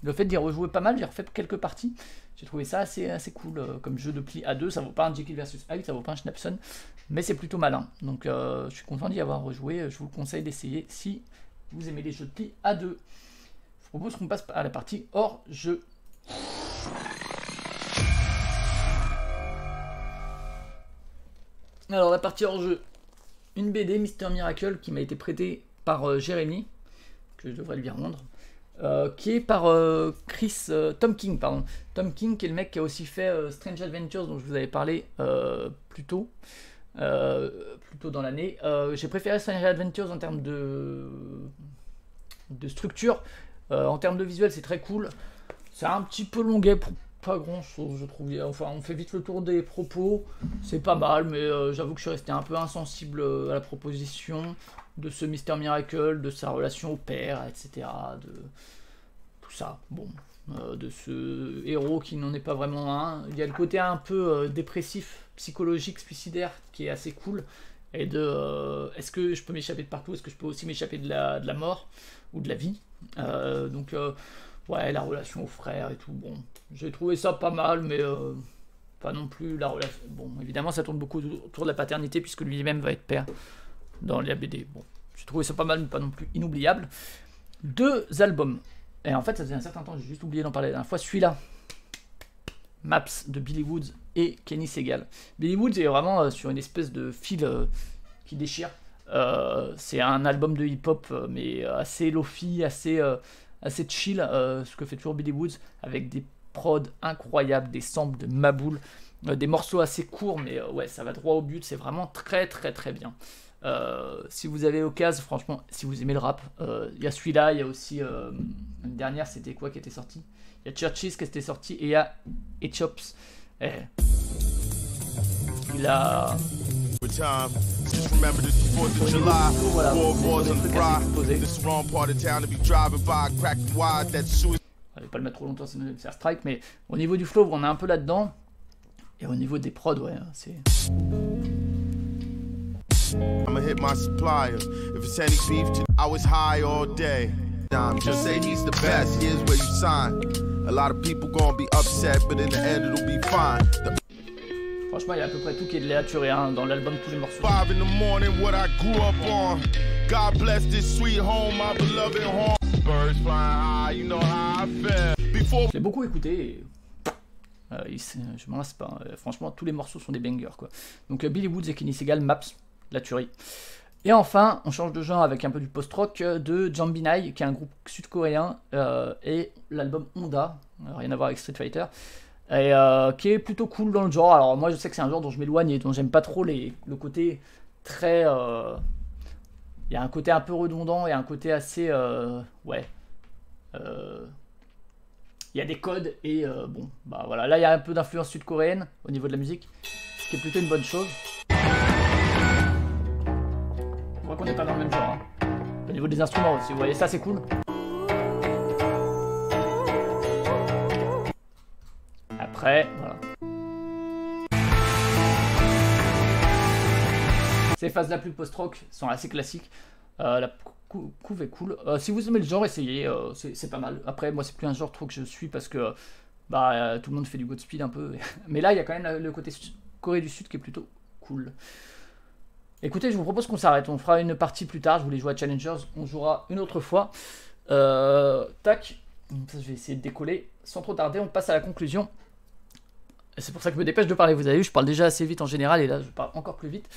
Le fait d'y rejouer pas mal, j'ai refait quelques parties. J'ai trouvé ça assez cool comme jeu de pli à 2. Ça vaut pas un Jekyll vs Hyde, ça vaut pas un Schnapson, mais c'est plutôt malin. Donc je suis content d'y avoir rejoué. Je vous le conseille d'essayer si vous aimez les jeux de pli à 2. Je propose qu'on passe à la partie hors jeu. Alors la partie hors jeu, une BD Mister Miracle qui m'a été prêtée par Jérémy, que je devrais lui rendre. Qui est par Tom King, pardon. Tom King, qui est le mec qui a aussi fait Strange Adventures, dont je vous avais parlé plus tôt dans l'année. J'ai préféré Strange Adventures en termes de structure. En termes de visuel, c'est très cool. C'est un petit peu longuet pour pas grand chose, je trouve. Enfin, on fait vite le tour des propos. C'est pas mal, mais j'avoue que je suis resté un peu insensible à la proposition de ce Mister Miracle, de sa relation au père, etc. De tout ça. Bon. De ce héros qui n'en est pas vraiment un. Il y a le côté un peu dépressif, psychologique, suicidaire qui est assez cool. Et de est-ce que je peux m'échapper de partout? Est-ce que je peux aussi m'échapper de la mort ou de la vie? Donc, ouais, la relation aux frères et tout. Bon, j'ai trouvé ça pas mal, mais pas non plus la relation. Bon, évidemment, ça tourne beaucoup autour de la paternité puisque lui-même va être père dans la BD. Bon, j'ai trouvé ça pas mal, mais pas non plus inoubliable. 2 albums. Et en fait, ça faisait un certain temps, j'ai juste oublié d'en parler la dernière fois. Celui-là, Maps de Billy Woods et Kenny Segal. Billy Woods est vraiment sur une espèce de fil qui déchire. C'est un album de hip-hop, mais assez lofi, assez chill, ce que fait toujours Billy Woods, avec des prods incroyables, des samples de Maboul, des morceaux assez courts, mais ouais, ça va droit au but, c'est vraiment très très très bien. Si vous avez l'occasion, franchement, si vous aimez le rap, il y a celui-là, il y a aussi une dernière, c'était quoi qui était sorti? Il y a Churches qui était sorti et il y a Chops. Il a. Voilà, je vais pas le mettre trop longtemps, sinon je vais me faire strike, mais au niveau du flow, on est un peu là-dedans. Et au niveau des prods, ouais, c'est. I'ma hit my supplier. If it's any beef, I was high all day. Just say he's the best. Here's where you sign. A lot of people gonna be upset, but in the end it'll be fine. Franchement, il y a à peu près tout qui est de Léaturé hein, dans l'album, tous les morceaux. 5 in the morning, what I grew up on. God bless this sweet home, my beloved home. Birds flying high, you know how I feel. Before. Je l'ai beaucoup écouté. Et, je m'en lasse pas. Franchement, tous les morceaux sont des bangers quoi. Donc Billy Woods et Kenny Segal, Maps. La tuerie. Et enfin, on change de genre avec un peu du post-rock de Jambinai, qui est un groupe sud-coréen, et l'album Honda, rien à voir avec Street Fighter, et qui est plutôt cool dans le genre. Alors moi je sais que c'est un genre dont je m'éloigne et dont j'aime pas trop le côté très... Il y a un côté un peu redondant et un côté assez... ouais. Il y a des codes et bon, bah voilà. Là il y a un peu d'influence sud-coréenne au niveau de la musique, ce qui est plutôt une bonne chose. On voit qu'on n'est pas dans le même genre. Hein. Au niveau des instruments aussi, vous voyez, ça c'est cool. Après, voilà. Ces phases-là plus post-rock sont assez classiques. La couve est cool. Si vous aimez le genre, essayez, c'est pas mal. Après, moi c'est plus un genre trop que je suis parce que bah, tout le monde fait du Godspeed un peu. Mais là, il y a quand même le côté Corée du Sud qui est plutôt cool. Écoutez, je vous propose qu'on s'arrête. On fera une partie plus tard. Je voulais jouer à Challengers. On jouera une autre fois. Tac. Je vais essayer de décoller. Sans trop tarder, on passe à la conclusion. C'est pour ça que je me dépêche de parler. Vous avez vu, je parle déjà assez vite en général. Et là, je parle encore plus vite.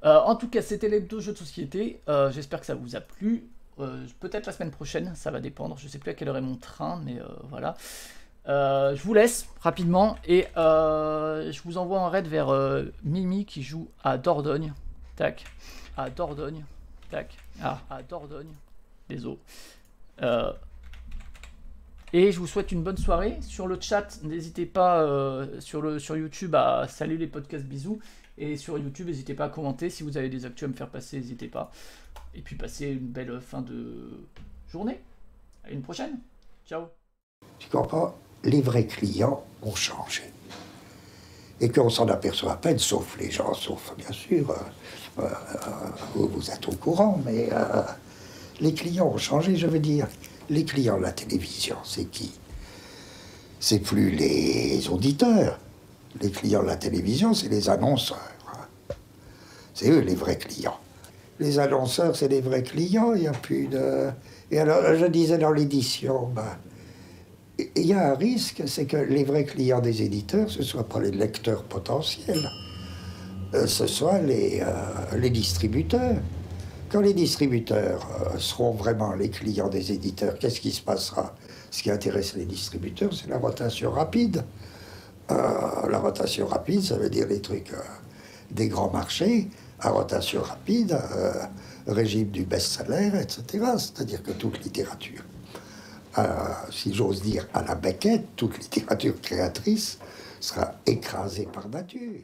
En tout cas, c'était l'hebdo jeux de société. J'espère que ça vous a plu. Peut-être la semaine prochaine. Ça va dépendre. Je ne sais plus à quelle heure est mon train. Mais voilà. Je vous laisse rapidement. Et je vous envoie en raid vers Mimi qui joue à Dordogne. Tac, à Dordogne, tac, à Dordogne, désolé. Et je vous souhaite une bonne soirée. Sur le chat, n'hésitez pas sur YouTube à saluer les podcasts, bisous. Et sur YouTube, n'hésitez pas à commenter. Si vous avez des actus à me faire passer, n'hésitez pas. Et puis passez une belle fin de journée. À une prochaine. Ciao. Tu comprends? Les vrais clients ont changé. Et qu'on s'en aperçoit à peine, sauf les gens, sauf bien sûr, vous êtes au courant, mais les clients ont changé, je veux dire. Les clients de la télévision, c'est qui? C'est plus les auditeurs. Les clients de la télévision, c'est les annonceurs. C'est eux les vrais clients. Les annonceurs, c'est les vrais clients, il n'y a plus de... Et alors, je disais dans l'édition, ben, il y a un risque, c'est que les vrais clients des éditeurs, ce ne soient pas les lecteurs potentiels, ce soient les distributeurs. Quand les distributeurs seront vraiment les clients des éditeurs, qu'est-ce qui se passera? Ce qui intéresse les distributeurs, c'est la rotation rapide. La rotation rapide, ça veut dire les trucs des grands marchés, à rotation rapide, régime du best-seller, etc. C'est-à-dire que toute littérature si j'ose dire, à la Beckett, toute littérature créatrice sera écrasée par nature.